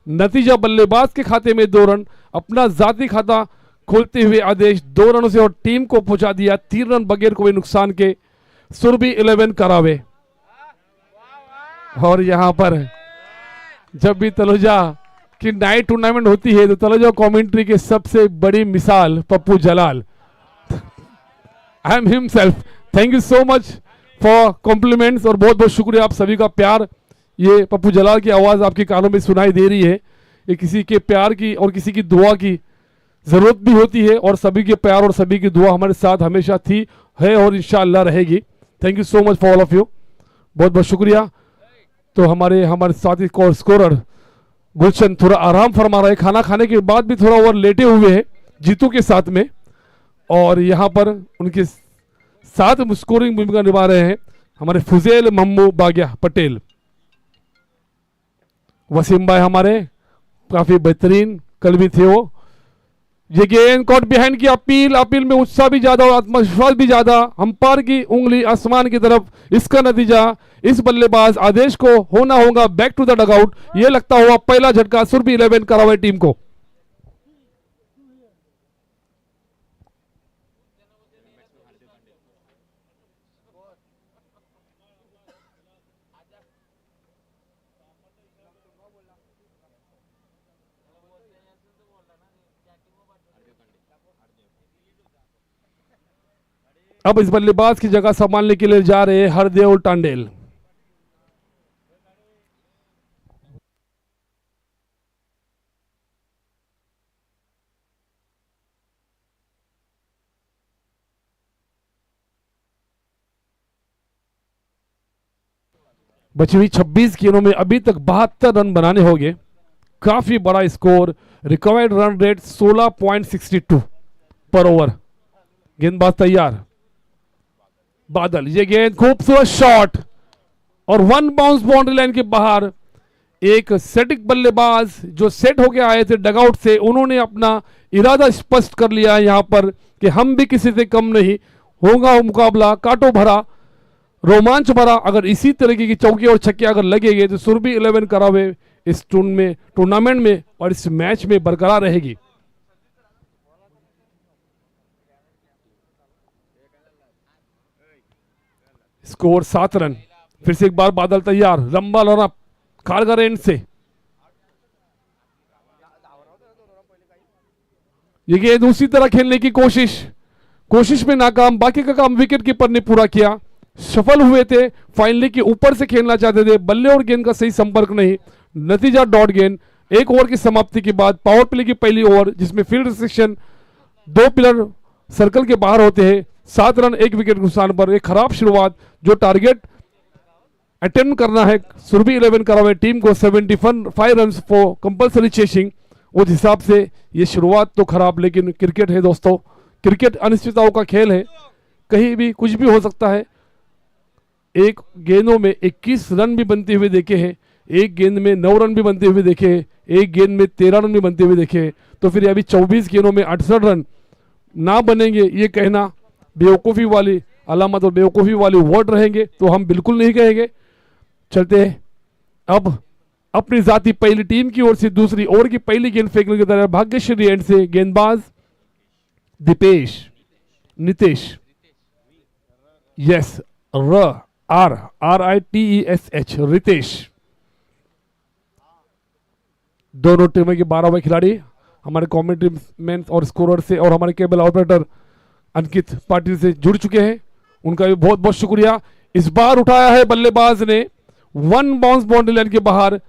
नतीजा बल्लेबाज के खाते में 2 रन. अपना जाती खाता खोलते हुए आदेश 2 रनों से और टीम को पहुंचा दिया 3 रन बगैर कोई नुकसान के. सुरभि 11 करावे. और यहां पर जब भी तलोजा की नाइट टूर्नामेंट होती है तो तलोजा कमेंट्री के सबसे बड़ी मिसाल Pappu Jalal. I am himself. Thank you so much for compliments और बहुत बहुत शुक्रिया आप सभी का प्यार. ये पप्पू जलाल की आवाज आपके कानों में सुनाई दे रही है. ये किसी के प्यार की और किसी की दुआ की जरूरत भी होती है और सभी के प्यार और सभी की दुआ हमारे साथ हमेशा थी, है और इंशाअल्लाह रहेगी. Thank you so much for all of you. बहुत बहुत शुक्रिया. तो हमारे साथी स्कोरर गुलशन थोड़ा आराम फरमा रहे. खाना खाने के बाद भी थोड़ा ओवर लेटे हुए हैं जीतू के साथ में. और यहाँ पर उनके साथ स्कोरिंग भूमिका निभा रहे हैं हमारे फुजेल मम्मू बागिया पटेल. वसीम भाई हमारे काफी बेहतरीन कल भी थे वो. ये गेंद कॉट बिहाइंड की अपील में उत्साह भी ज्यादा और आत्मविश्वास भी ज्यादा. अंपायर की उंगली आसमान की तरफ. इसका नतीजा इस बल्लेबाज आदेश को होना होगा बैक टू द डगआउट. ये लगता हुआ पहला झटका सुरभि 11 करावे टीम को. अब इस बल्लेबाज की जगह संभालने के लिए जा रहे हैं हरदेव टांडेल. बची हुई 26 गेंदों में अभी तक 72 रन बनाने होंगे. काफी बड़ा स्कोर. रिकवर्ड रन रेट 16.62 पर ओवर. गेंदबाज तैयार, बादल, ये गेंद खूबसूरत शॉट और वन बाउंस बाउंड्री लाइन के बाहर। एक सेटिक बल्लेबाज जो सेट होके आए थे डगआउट से, उन्होंने अपना इरादा स्पष्ट कर लिया है यहां पर कि हम भी किसी से कम नहीं, होगा वो मुकाबला कांटो भरा, रोमांच भरा। अगर इसी तरीके की चौके और छक्के अगर लगेंगे तो सुरभि 11 करावे इस टूर्नामेंट में और इस मैच में बरकरार रहेगी। Score 7 run. फिर से एक बार बादल तैयार, लंबा लौना कारगर एंड से, ये गेंद उसी तरह खेलने की कोशिश में नाकाम। बाकी का काम विकेट कीपर ने पूरा किया, सफल हुए थे। फाइनली के ऊपर से खेलना चाहते थे, बल्ले और गेंद का सही संपर्क नहीं, नतीजा डॉट गेंद। एक ओवर की समाप्ति के बाद पावर प्ले की पहली ओवर जिसमें फील्ड रिस्ट्रिक्शन 2 प्लेयर सर्कल के बाहर होते हैं, 7 रन 1 विकेट के नुकसान पर एक खराब शुरुआत। जो टारगेट अटेम्प्ट करना है सुरभि 11 करावे टीम को 75 रन फॉर कंपलसरी चेसिंग, उस हिसाब से ये शुरुआत तो खराब। लेकिन क्रिकेट है दोस्तों, क्रिकेट अनिश्चितताओं का खेल है, कहीं भी कुछ भी हो सकता है। एक गेंदों में 21 रन भी बनते हुए देखे हैं, एक गेंद में 9 रन भी बनते हुए देखे हैं, एक गेंद में 13 रन भी बनते हुए देखे हैं। तो फिर अभी 24 गेंदों में 68 रन ना बनेंगे, ये कहना बेवकूफ़ी वाली अलामत और बेवकूफ़ी वाली वर्ड रहेंगे, तो हम बिल्कुल नहीं कहेंगे। चलते हैं अब अपनी जाती पहली टीम की ओर से दूसरी ओवर की पहली गेंद फेंकने की तरह भाग्यश्री एंड से गेंदबाज दीपेश नितेश, यस RITESH रितेश। दोनों टीमों के 12वें खिलाड़ी हमारे कमेंट्री मैन और स्कोरर से और हमारे केबल ऑपरेटर अंकित पाटिल से जुड़ चुके हैं, उनका भी बहुत बहुत शुक्रिया। इस बार उठाया है बल्लेबाज ने, 1 बाउंस बाउंड्री लाइन के बाहर,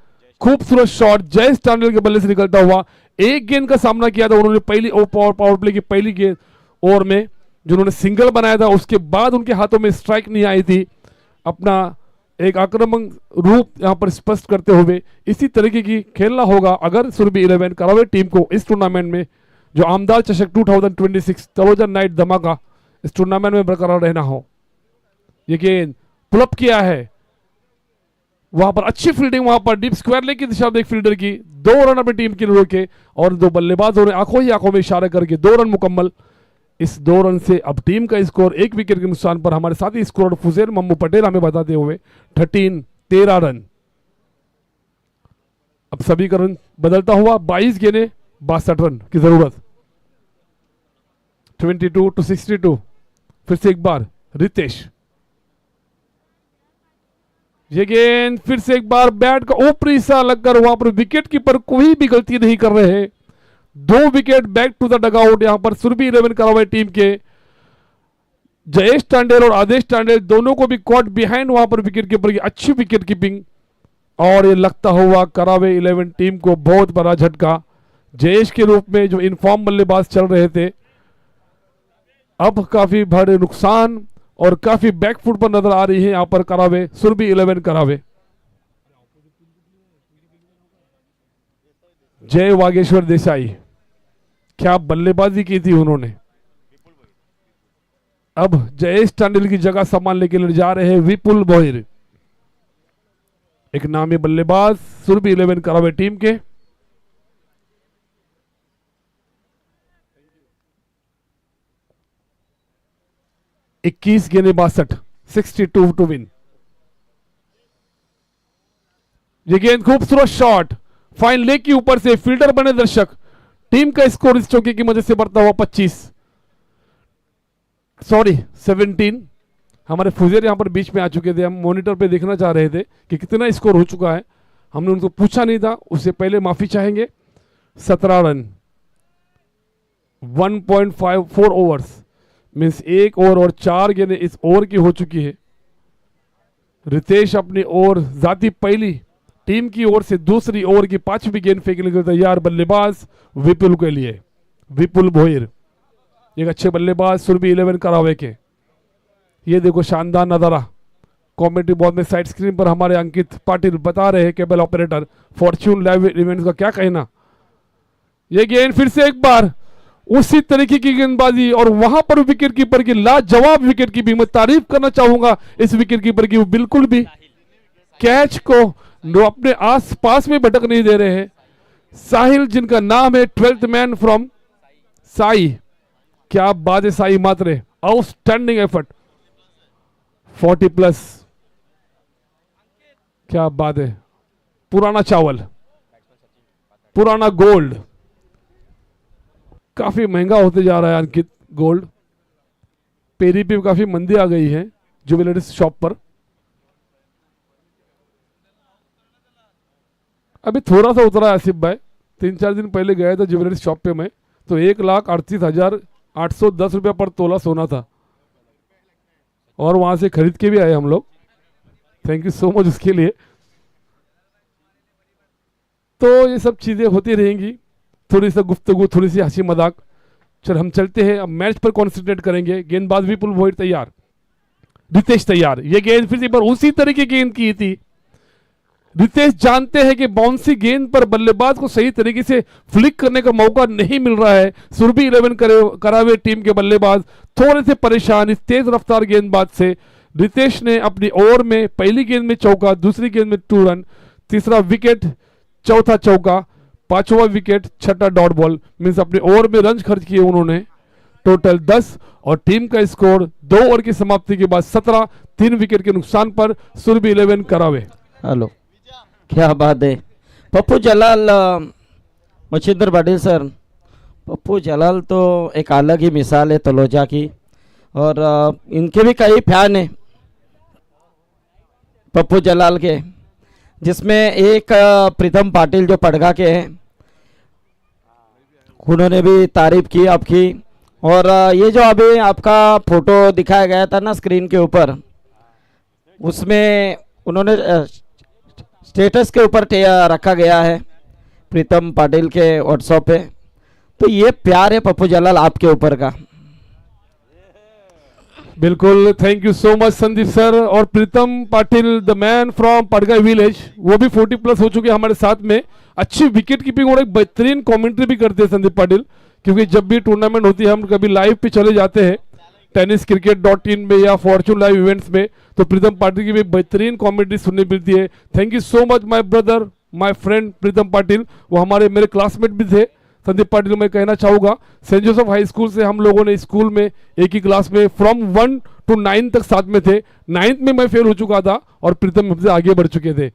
खूबसूरत शॉट जयेश टांडल के बल्ले से निकलता हुआ। एक गेंद का सामना किया था उन्होंने पहली पावर प्ले की पहली गेंद ओवर में, जो उन्होंने सिंगल बनाया था, उसके बाद उनके हाथों में स्ट्राइक नहीं आई थी। अपना एक आक्रामक रूप यहां पर स्पष्ट करते हुए इसी तरीके की खेलना होगा अगर सुरभि 11 करावे टीम को इस टूर्नामेंट में, जो आमदार चषक 2026 तलोजा नाइट धमाका, इस टूर्नामेंट में बरकरार रहना हो। ये गेंद पुलअप किया है, वहां पर अच्छी फील्डिंग, वहां पर डीप स्क्वायर लेग की दिशा में एक फील्डर की, 2 रन अपनी टीम के लिए रोके और 2 बल्लेबाजों ने आंखों ही आंखों में इशारा करके 2 रन मुकम्मल। इस 2 रन से अब टीम का स्कोर 1 विकेट के नुकसान पर हमारे साथी स्कोर फुजैल मम्मू पटेल हमें बताते हुए 13 रन। अब सभी का रन बदलता हुआ 22 गेंदें 62 रन की जरूरत, 22-62। फिर से एक बार रितेश, ये गेंद फिर से एक बार बैट का ऊपरी हिस्सा लगकर वहां पर विकेट कीपर कोई भी गलती नहीं कर रहे हैं। 2 wicket back to the dugout यहां पर सुरभि 11 करावे टीम के जयेश टांडेल और आदेश टांडेल दोनों को भी कॉट बिहाइंड वहां पर विकेट कीपर की अच्छी विकेट कीपिंग, और ये लगता हुआ करावे 11 टीम को बहुत बड़ा झटका। जयेश के रूप में जो इनफॉर्म बल्लेबाज चल रहे थे, अब काफी बड़े नुकसान और काफी बैकफुट पर नजर आ रही है यहां पर करावे सुरभि 11 करावे। जय वागेश्वर देसाई, क्या बल्लेबाजी की थी उन्होंने। अब जयेश टांडिल की जगह संभालने के लिए जा रहे हैं विपुल भोईर, एक नामी बल्लेबाज सुरभि 11 करावे टीम के। इक्कीस गेंदें 62, 62 टू विन। ये गेंद खूबसूरत शॉट फाइन लेग के ऊपर से, फील्डर बने दर्शक। टीम का स्कोर इस चौके की मदद से बढ़ता हुआ 17। हमारे फुजेर यहां पर बीच में आ चुके थे, हम मॉनिटर पे देखना चाह रहे थे कि कितना स्कोर हो चुका है, हमने उनको पूछा नहीं था, उससे पहले माफी चाहेंगे। 17 रन 1.54 ओवर्स मीन्स 1 ओवर और 4 गेंदें इस ओवर की हो चुकी है। रितेश अपनी ओवर जाती पहली, टीम की ओर से दूसरी ओवर की 5वीं गेंद फेंकने के लिए तैयार बल्लेबाज विपुल के लिए, विपुल भोईर एक अच्छे बल्लेबाज सुरभि 11 करावे के। ये देखो शानदार नजारा, कॉमेंट्री बॉक्स में साइड स्क्रीन पर हमारे अंकित पाटिल बता रहे हैं, cable operator Fortune live events का क्या कहना। ये गेंद फिर से एक बार उसी तरीके की गेंदबाजी, और वहां पर विकेट कीपर की लाजवाब विकेट कीपिंग। मैं तारीफ करना चाहूंगा इस विकेट कीपर की, वो बिल्कुल भी कैच को अपने आस पास में भटक नहीं दे रहे हैं। साहिल, जिनका नाम है 12th मैन फ्रॉम साई, क्या बात है साई मात्रे, आउटस्टैंडिंग एफर्ट, 40+, क्या बात है। पुराना चावल, पुराना गोल्ड, काफी महंगा होते जा रहा है अंकित गोल्ड। पेरी पे काफी मंदी आ गई है ज्वेलरी शॉप पर। अभी थोड़ा सा उतरा है आसिफ भाई, 3-4 दिन पहले गया था ज्वेलरी शॉप पे मैं, तो 1,38,810 रुपया पर तोला सोना था, और वहां से खरीद के भी आए हम लोग। थैंक यू सो मच उसके लिए। तो ये सब चीजें होती रहेंगी, थोड़ी सी गुफ्तगू, थोड़ी सी हंसी मजाक। चल हम चलते हैं, अब मैच पर कॉन्सेंट्रेट करेंगे। गेंदबाज विपुल भोईर तैयार, रितेश तैयार। ये गेंद फिर से एक बार उसी तरीके की गेंद की थी। रितेश जानते हैं कि बाउंसी गेंद पर बल्लेबाज को सही तरीके से फ्लिक करने का मौका नहीं मिल रहा है। सुरभि 11 करावे टीम के बल्लेबाज थोड़े से परेशान इस तेज रफ्तार गेंदबाज से। रितेश ने अपनी ओवर में पहली गेंद में चौका, दूसरी गेंद में 2 रन, तीसरा विकेट, चौथा चौका, पांचवा विकेट, छठा डॉट बॉल। मीन्स अपने ओवर में रन खर्च किए उन्होंने टोटल 10, और टीम का स्कोर 2 ओवर की समाप्ति के बाद 17, 3 विकेट के नुकसान पर सुरभि 11 करावे। हेलो, क्या बात है। पप्पू जलाल, मच्छिंदर पाटिल सर, पप्पू जलाल तो एक अलग ही मिसाल है तलोजा की, और इनके भी कई फैन हैं पप्पू जलाल के, जिसमें एक प्रीतम पाटिल जो पड़गा के हैं, उन्होंने भी तारीफ की आपकी। और ये जो अभी आपका फोटो दिखाया गया था ना स्क्रीन के ऊपर, उसमें उन्होंने स्टेटस के ऊपर रखा गया है प्रीतम पाटिल के व्हाट्सएप पे। तो ये प्यार है पप्पू जलाल आपके ऊपर का। बिल्कुल, thank you so much Sandeep sir. और Pritam Patil the man from Padga village, वो भी 40+ हो चुके हैं हमारे साथ में। अच्छी विकेट कीपिंग और एक बेहतरीन कमेंट्री भी करते हैं संदीप पाटिल, क्योंकि जब भी टूर्नामेंट होती है हम कभी लाइव पे चले जाते हैं tenniscricket.in में या फॉर्चून लाइव इवेंट्स में, तो प्रीतम पाटिल की भी बेहतरीन कमेंट्री सुनने मिलती है। Thank you so much my brother, my friend Pritam Patil. वो मेरे क्लासमेट भी थे। संदीप पाटिल, मैं कहना चाहूँगा सेंट जोसेफ हाई स्कूल से हम लोगों ने स्कूल में एक ही क्लास में फ्रॉम 1 to 9 तक साथ में थे। 9th में मैं फेल हो चुका था और प्रीतम हमसे आगे बढ़ चुके थे।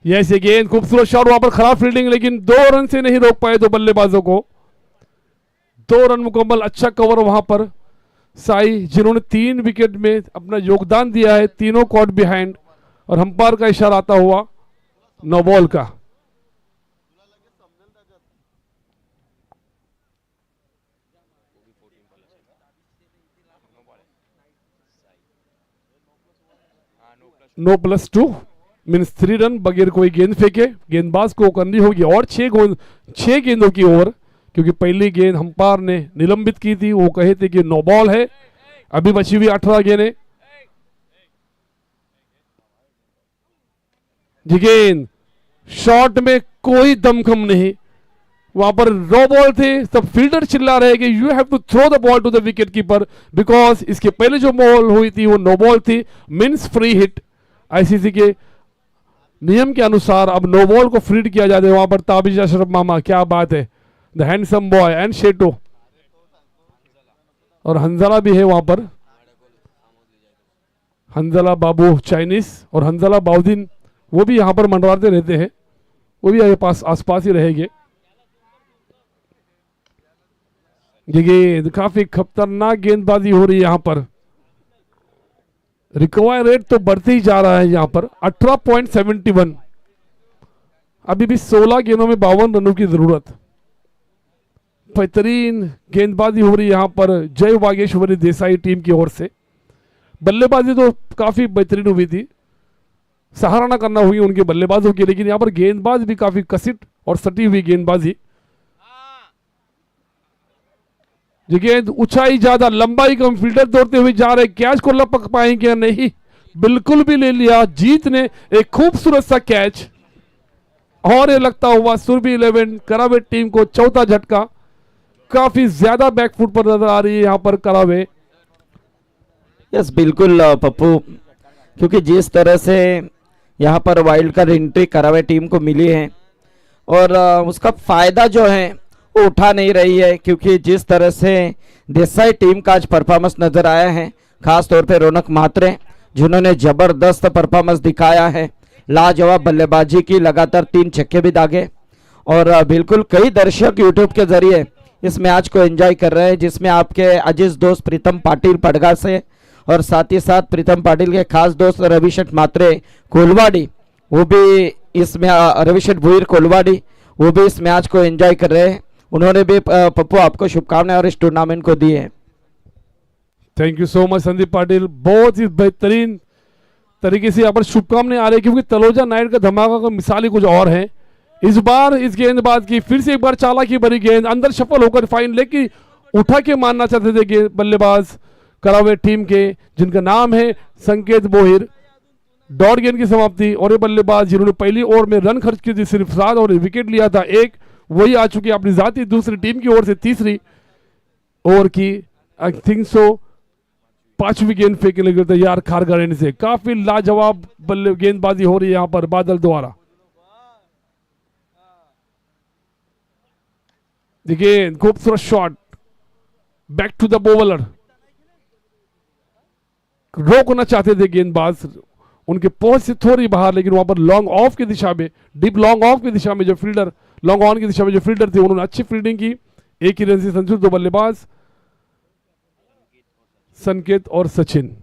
यस, ये गेंद खूबसूरत शॉट, वहां पर खराब फील्डिंग, लेकिन 2 रन से नहीं रोक पाए 2 बल्लेबाजों को। 2 रन मुकम्मल, अच्छा कवर वहां पर। साई, जिन्होंने 3 विकेट में अपना योगदान दिया है, तीनों कॉट बिहाइंड, और अंपायर का इशारा आता हुआ नो बॉल का। नो +2 मीन्स 3 रन बगैर कोई गेंद फेंके। गेंदबाज को करनी होगी और 6 गेंदों की ओवर, क्योंकि पहली गेंद अंपायर ने निलंबित की थी, वो कहे थे कि नो बॉल है। अभी बची हुई 18 गेंदें। ये गेंद शॉट में कोई दमखम नहीं, वहां पर नो बॉल थे। सब फील्डर चिल्ला रहे कि you have to throw the ball to the wicket keeper, because इसके पहले जो बॉल हुई थी वो नो बॉल थी, मीन्स फ्री हिट। आईसीसी के नियम के अनुसार अब नो बॉल को फ्रीड किया जाता है। वहां पर ताबिज अशरफ मामा, क्या बात है, द हैंडसम बॉय एंड शेटो, और हंजला भी है वहां पर, हंजला बाबू चाइनीज, और हंजला बाउद्दीन, वो भी यहां पर मंडराते रहते हैं, वो भी आसपास ही रहेंगे। ये गेंद काफी खतरनाक गेंदबाजी हो रही है यहां पर। रिकवर रेट तो बढ़ते ही जा रहा है यहां पर 18.71। अभी भी 16 गेंदों में 52 रनों की जरूरत। बेहतरीन गेंदबाजी हो रही है यहां पर जय वागेश्वरी देसाई टीम की ओर से। बल्लेबाजी तो काफी बेहतरीन हुई थी, सराहना करना हुई उनके बल्लेबाजों की, लेकिन यहां पर गेंदबाज भी काफी कसिट और सटी हुई गेंदबाजी। ये गेंद ऊंचाई ज्यादा, लंबाई कम, फील्डर दौड़ते हुए जा रहे, कैच को लपक पाएंगे या नहीं, बिल्कुल भी ले लिया। जीत ने एक खूबसूरत सा कैच, और ये लगता हुआ सुरभि 11 करावे टीम को चौथा झटका। काफी ज्यादा बैकफुट पर नजर आ रही है यहाँ पर करावे। यस बिल्कुल पप्पू, क्योंकि जिस तरह से यहाँ पर वाइल्ड कार्ड एंट्री करावे टीम को मिली है और उसका फायदा जो है वो उठा नहीं रही है, क्योंकि जिस तरह से देसाई टीम का आज परफॉर्मेंस नजर आया है, खास तौर पे रौनक मात्रे जिन्होंने जबरदस्त परफॉर्मेंस दिखाया है, लाजवाब बल्लेबाजी की, लगातार 3 छक्के भी दागे और बिल्कुल कई दर्शक यूट्यूब के जरिए इस मैच को एंजॉय कर रहे हैं, जिसमें आपके अजीज दोस्त प्रीतम पाटिल पड़गा से और साथ ही साथ प्रीतम पाटिल के खास दोस्त रविशेठ मात्रे कोलवाड़ी, वो भी इसमें रविशेठ भुईर कोलवाड़ी वो भी इस मैच को एंजॉय कर रहे हैं। उन्होंने भी पप्पू आपको शुभकामनाएं और इस टूर्नामेंट को दी है। Thank you so much Sandeep Patil, बहुत ही बेहतरीन तरीके से यहाँ पर शुभकामनाएं आ रही है, क्योंकि तलोजा नाइट का धमाका का मिसाल ही कुछ और है। इस बार इस गेंदबाज की फिर से एक बार चालाकी भरी गेंद अंदर सफल होकर फाइन लेके उठा के मारना चाहते थे गेंद बल्लेबाज करावे टीम के, जिनका नाम है संकेत बोहिर। डॉट गेंद की समाप्ति और ये बल्लेबाज जिन्होंने पहली ओवर में रन खर्च की थी सिर्फ 7 और विकेट लिया था 1, वही आ चुकी है अपनी जाती दूसरी टीम की ओर से तीसरी ओवर की आई थिंक सो 5वीं गेंद फेंकने के लिए तैयार खारगारेन से। काफी लाजवाब बल्ले गेंदबाजी हो रही है यहाँ पर बादल द्वारा। देखिए खूबसूरत shot, back to the bowler, रोकना चाहते थे गेंदबाज, उनके पहुंच से थोड़ी बाहर, लेकिन वहां पर लॉन्ग ऑफ की दिशा में, डीप लॉन्ग ऑफ की दिशा में जो फील्डर, लॉन्ग ऑन की दिशा में जो फील्डर थे उन्होंने अच्छी फील्डिंग की। एक ही रन से संतुष्ट 2 बल्लेबाज संकेत और सचिन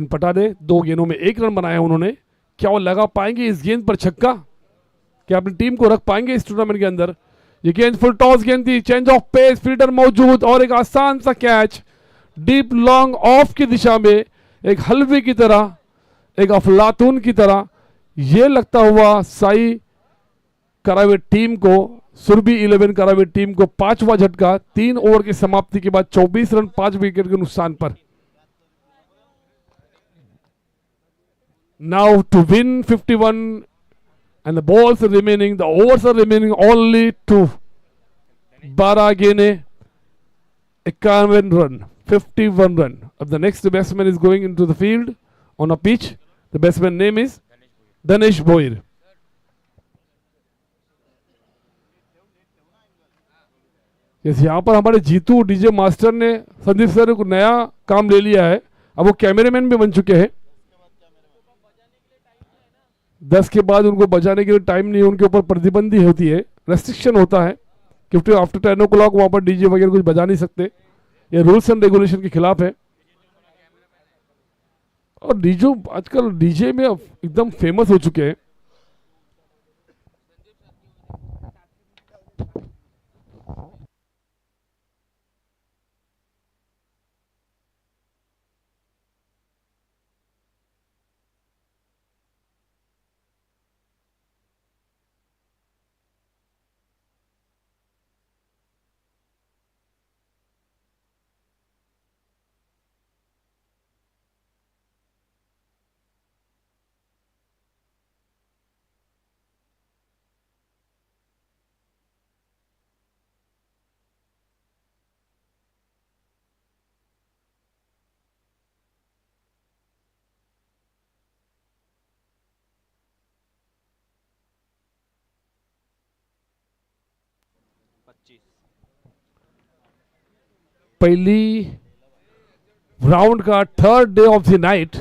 पटादे 2 गेंदों में 1 रन बनाया उन्होंने। क्या वो लगा पाएंगे इस गेंद पर छक्का? क्या अपनी टीम को रख पाएंगे इस टूर्नामेंट के अंदर? ये गेंद फुल टॉस गेंद थी, चेंज ऑफ पेस, फील्डर मौजूद और एक आसान सा कैच डीप लॉन्ग ऑफ की दिशा में, एक हलवे की तरह, एक अफलातून की तरह ये लगता हुआ साई करावे टीम को, सुरभि 11 करावे टीम को 5वां झटका 3 ओवर की समाप्ति के बाद 24 रन 5 विकेट के नुकसान पर। Now to win 51 and the balls are remaining, the overs are remaining only 2, 12 गेंदे 51 रन, 51 run. अब the next batsman is going into the field on a pitch. The batsman name is Danesh Boyer. yes, यहाँ पर हमारे Jitu DJ master ने Sandeep sir को नया काम ले लिया है, अब वो कैमरामैन भी बन चुके हैं। 10 के बाद उनको बजाने के लिए टाइम नहीं, उनके ऊपर प्रतिबंधी होती है, रेस्ट्रिक्शन होता है, क्योंकि आफ्टर 10 o'clock वहाँ पर डीजे वगैरह कुछ बजा नहीं सकते, ये रूल्स एंड रेगुलेशन के खिलाफ है। और डीजे आजकल डीजे में एकदम फेमस हो चुके हैं। पहली राउंड का 3rd day of the Knight,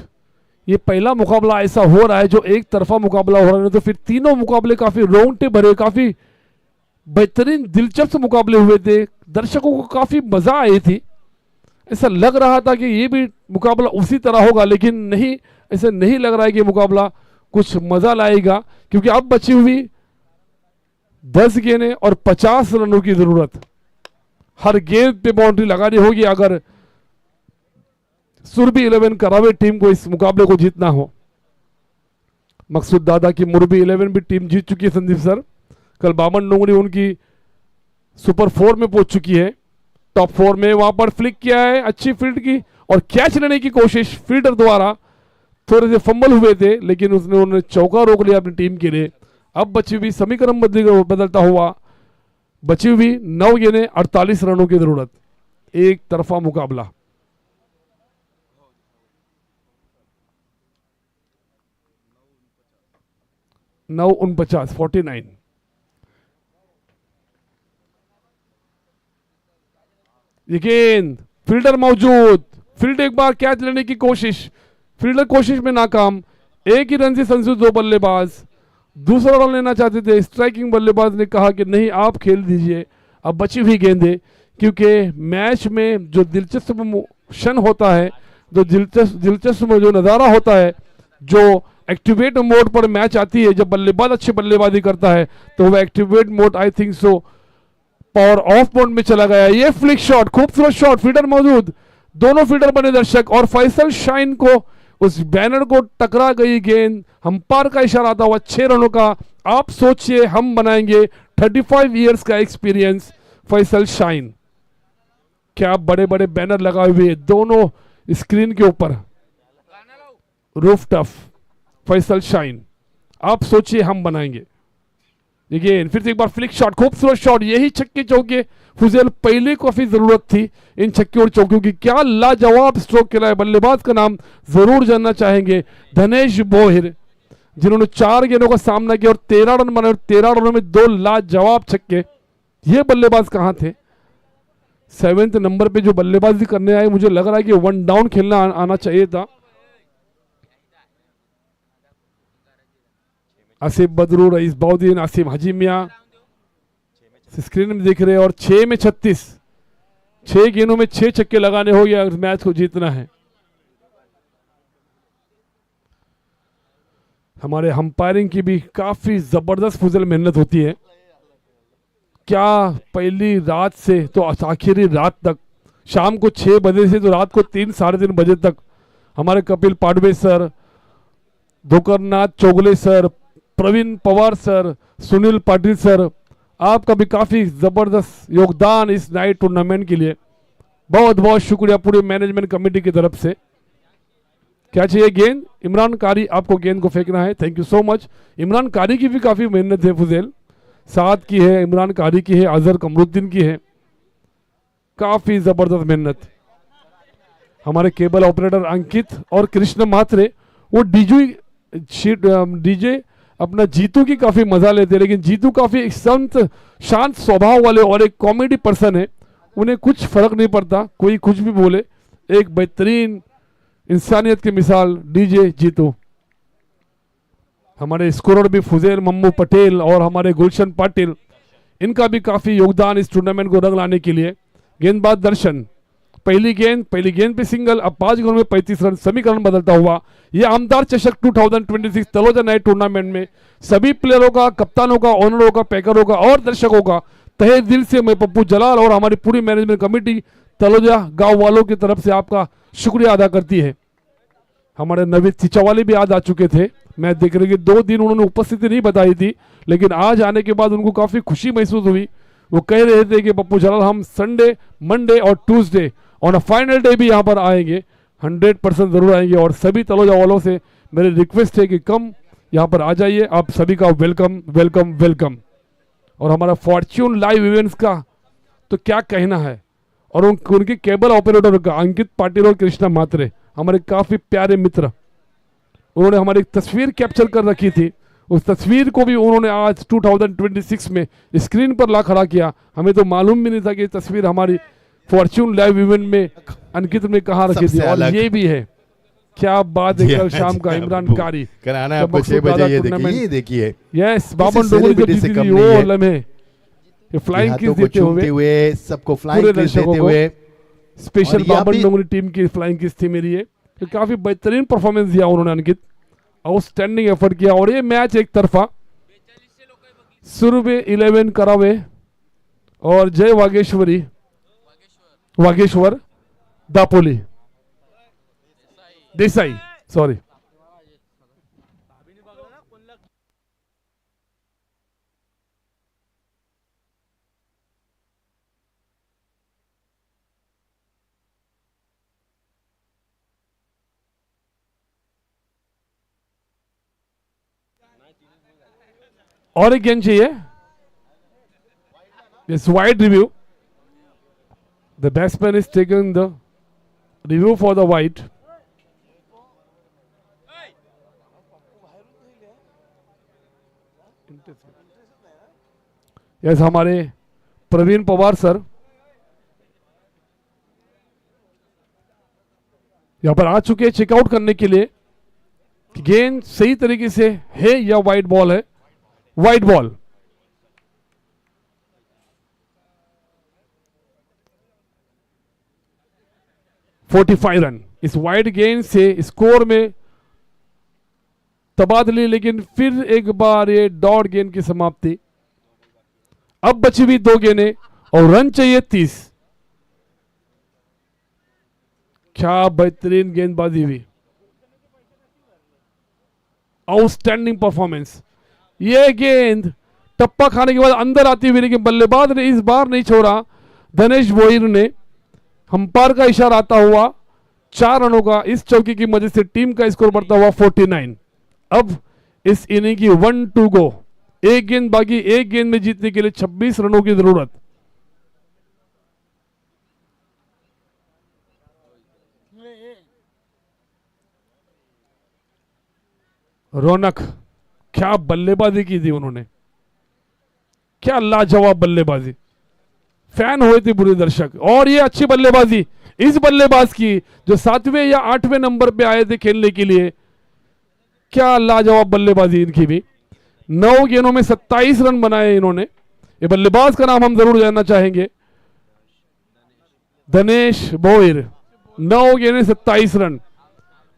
ये पहला मुकाबला ऐसा हो रहा है जो एक तरफा मुकाबला हो रहा है, तो फिर तीनों मुकाबले काफी रोंगटे भरे, काफी बेहतरीन दिलचस्प मुकाबले हुए थे, दर्शकों को काफी मजा आई थी। ऐसा लग रहा था कि ये भी मुकाबला उसी तरह होगा, लेकिन नहीं, ऐसा नहीं लग रहा है कि मुकाबला कुछ मजा लाएगा, क्योंकि अब बची हुई 10 गेंदें और 50 रनों की जरूरत, हर गेंद पे बाउंड्री लगानी होगी अगर सुरभि 11 करावे टीम को इस मुकाबले को जीतना हो। मकसूद दादा की मुरबी 11 भी टीम जीत चुकी है संदीप सर, कल बामन डोंगरी उनकी सुपर 4 में पहुंच चुकी है, टॉप 4 में, वहां पर फ्लिक किया है, अच्छी फील्ड की और कैच लेने की कोशिश फील्डर द्वारा, थोड़े से फंबल हुए थे लेकिन उन्होंने चौका रोक लिया अपनी टीम के लिए। अब बची हुई समीकरण बदलता हुआ बची हुई 9 गेंदें 48 रनों की जरूरत, एक तरफा मुकाबला। नौ 49 49। ये गेंद, फील्डर मौजूद, फील्ड एक बार कैच लेने की कोशिश, फील्डर कोशिश में नाकाम। एक ही रन से संजू दो बल्लेबाज, दूसरा रन लेना चाहते थे, स्ट्राइकिंग बल्लेबाज ने कहा कि नहीं आप खेल दीजिए अब बची हुई गेंदें, क्योंकि मैच में जो दिलचस्प क्षण होता है, जो दिलचस्प जो नज़ारा होता है, जो एक्टिवेट मोड पर मैच आती है, जब बल्लेबाज अच्छी बल्लेबाजी करता है तो वो activate mode I think so power off mode में चला गया। ये फ्लिक शॉट, खूबसूरत शॉट, फील्डर मौजूद, दोनों फील्डर बने दर्शक, और फैसल शाइन को उस बैनर को टकरा गई गेंद, अंपायर का इशारा था हुआ 6 रनों का। आप सोचिए हम बनाएंगे 35 इयर्स का एक्सपीरियंस फैसल शाइन, क्या बड़े बड़े बैनर लगाए हुए दोनों स्क्रीन के ऊपर, रूफ टफ फैसल शाइन, आप सोचिए हम बनाएंगे। देखिए फिर से एक बार फ्लिक शॉट, खूबसूरत शॉट, यही छक्के चौके फुजेल पहले काफी जरूरत थी इन छक्के और चौकों की। क्या लाजवाब स्ट्रोक खेला है, बल्लेबाज का नाम जरूर जानना चाहेंगे, धनेश बोहिर, जिन्होंने 4 गेंदों का सामना किया और 13 रन बनाए, 13 रनों में 2 लाजवाब छक्के। ये बल्लेबाज कहाँ थे? 7वें नंबर पे जो बल्लेबाजी करने आए, मुझे लग रहा है कि 1 डाउन खेलना आना चाहिए था। आसिफ बदरू, रईस बाउद्दीन, आसिम हाजी मियां स्क्रीन में दिख रहे हैं, और 6 में 36, 6 गेंदों में 6 छक्के लगाने हो या मैच को जीतना है। हमारे अंपायरिंग की भी काफी जबरदस्त फुजल मेहनत होती है। क्या पहली रात से तो आखिरी रात तक, शाम को 6 बजे से तो रात को 3 साढ़े 3 बजे तक हमारे Kapil Padwe sir, Dhokarnath Chougule sir, Pravin Pawar sir, Sunil Patil sir, आपका भी काफी जबरदस्त योगदान इस नाइट टूर्नामेंट के लिए, बहुत बहुत शुक्रिया पूरे मैनेजमेंट कमेटी की तरफ से। क्या चाहिए? गेंद, इमरान कारी, आपको गेंद को फेंकना है, thank you so much. Imran कारी की भी काफी मेहनत है, फुजेल साथ की है, इमरान कारी की है, अजहर कमरुद्दीन की है, काफी जबरदस्त मेहनत। हमारे केबल ऑपरेटर अंकित और कृष्ण मात्रे, वो डीजे अपना जीतू की काफी मजा लेते हैं, लेकिन जीतू काफी संत शांत स्वभाव वाले और एक कॉमेडी पर्सन है, उन्हें कुछ फर्क नहीं पड़ता कोई कुछ भी बोले, एक बेहतरीन इंसानियत की मिसाल डीजे जीतू। हमारे स्कोरर भी फुजेल मम्मू पटेल और हमारे गुलशन पाटिल, इनका भी काफी योगदान इस टूर्नामेंट को रंग लाने के लिए। गेंदबाज दर्शन, पहली गेंद पे सिंगल, अब 5 गेंदों में 35 रन, समीकरण बदलता हुआ। यह आमदार चषक 2026 तलोजा नाइट टूर्नामेंट में सभी प्लेयरों का, कप्तानों का, ओनरों का, पैकरों का और दर्शकों का तहे दिल से मैं पप्पू जलाल और हमारी पूरी मैनेजमेंट कमेटी तलोजा गांव वालों की तरफ से आपका शुक्रिया अदा करती है। हमारे नवीद चिचावाली भी आज आ चुके थे, मैं देख रही कि 2 दिन उन्होंने उपस्थिति नहीं बताई थी, लेकिन आज आने के बाद उनको काफी खुशी महसूस हुई। वो कह रहे थे कि पप्पू जलाल हम संडे, मंडे और ट्यूसडे और फाइनल डे भी यहाँ पर आएंगे, 100% जरूर आएंगे। और सभी तलोजा वालों से मेरी रिक्वेस्ट है कि कम यहाँ पर आ जाइए, आप सभी का वेलकम वेलकम वेलकम। और हमारा फॉर्च्यून लाइव इवेंट्स का तो क्या कहना है, और उनके केबल ऑपरेटर का अंकित पाटिल और कृष्णा मात्रे, हमारे काफी प्यारे मित्र, उन्होंने हमारी एक तस्वीर कैप्चर कर रखी थी, उस तस्वीर को भी उन्होंने आज 2026 में स्क्रीन पर ला खड़ा किया। हमें तो मालूम भी नहीं था कि ये तस्वीर हमारी फॉर्च्यून लाइव इवेंट में अंकित ने कहाँ रखी थी, और ये भी है, क्या बात है। कल शाम का इमरान कारी कराना है आपको 6 बजे, ये देखिए यस, बाबन डोगरी जो जीती थी वो लम्हे, ये फ्लाइंग किस देते हुए सबको फ्लाइंग किस देते हुए, स्पेशल बाबन डोगरी टीम की फ्लाइंग किस थी मेरी ये, तो काफी बेहतरीन परफॉर्मेंस दिया उन्होंने अंकित, आउटस्टैंडिंग एफर्ट किया। और ये मैच एक तरफा, सुरभि 11 करावे और जय वागेश्वर दापोली देसाई, सॉरी। और एक गेंद चाहिए, Yes, wide review. The batsman is taking the review for the wide. Yes, हमारे प्रवीण पवार सर यहां पर आ चुके हैं चेकआउट करने के लिए कि गेंद सही तरीके से है या वाइड बॉल है. Wide ball. रन. इस वाइड गेंद से स्कोर में तबादले, लेकिन फिर एक बार ये डॉट गेंद की समाप्ति. अब बची हुई 2 गेंदें और रन चाहिए 30. क्या बेहतरीन गेंदबाजी हुई. Outstanding performance. ये गेंद टप्पा खाने के बाद अंदर आती हुई, लेकिन बल्लेबाज ने इस बार नहीं छोड़ा. धनेश वोईर ने अंपायर का इशारा आता हुआ 4 रनों का इस चौकी की मदद से टीम का स्कोर बढ़ता हुआ 49. अब इस इनिंग की 1 to go. एक गेंद बाकी. एक गेंद में जीतने के लिए 26 रनों की जरूरत. रौनक, क्या बल्लेबाजी की थी उन्होंने. क्या लाजवाब बल्लेबाजी. फैन हुए थे पूरे दर्शक. और ये अच्छी बल्लेबाजी इस बल्लेबाज की जो 7वें या 8वें नंबर पे आए थे खेलने के लिए. क्या लाजवाब बल्लेबाजी इनकी भी. 9 गेंदों में 27 रन बनाए इन्होंने. ये बल्लेबाज का नाम हम जरूर जानना चाहेंगे. धनेश वोईर. 9 गेंदें 27 रन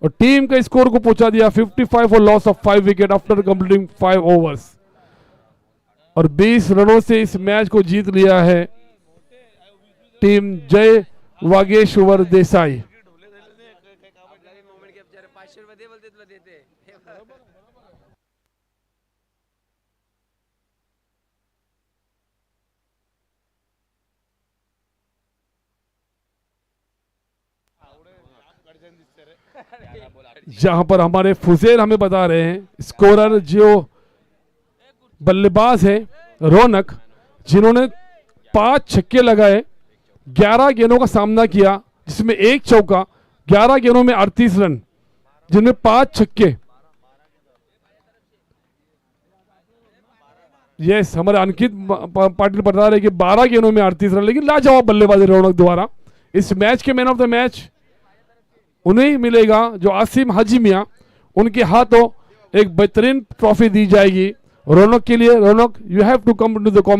और टीम का स्कोर को पहुंचा दिया 55 for loss of 5 wicket after completing 5 overs. और 20 रनों से इस मैच को जीत लिया है टीम जय वागेश्वर देसाई. जहां पर हमारे फुजेल हमें बता रहे हैं स्कोरर जो बल्लेबाज है रौनक, जिन्होंने 5 छक्के लगाए, 11 गेंदों का सामना किया जिसमें 1 चौका, 11 गेंदों में 38 रन जिनमें 5 छक्के. यस, हमारे अंकित पाटिल बता रहे कि 12 गेंदों में 38 रन, लेकिन लाजवाब बल्लेबाजी रौनक द्वारा. इस मैच के मैन ऑफ द मैच उन्हें मिलेगा जो आसिम हाजी मियां. उनके हाथों एक बेहतरीन ट्रॉफी दी जाएगी रौनक के लिए. Raunak, you have to come to the comment.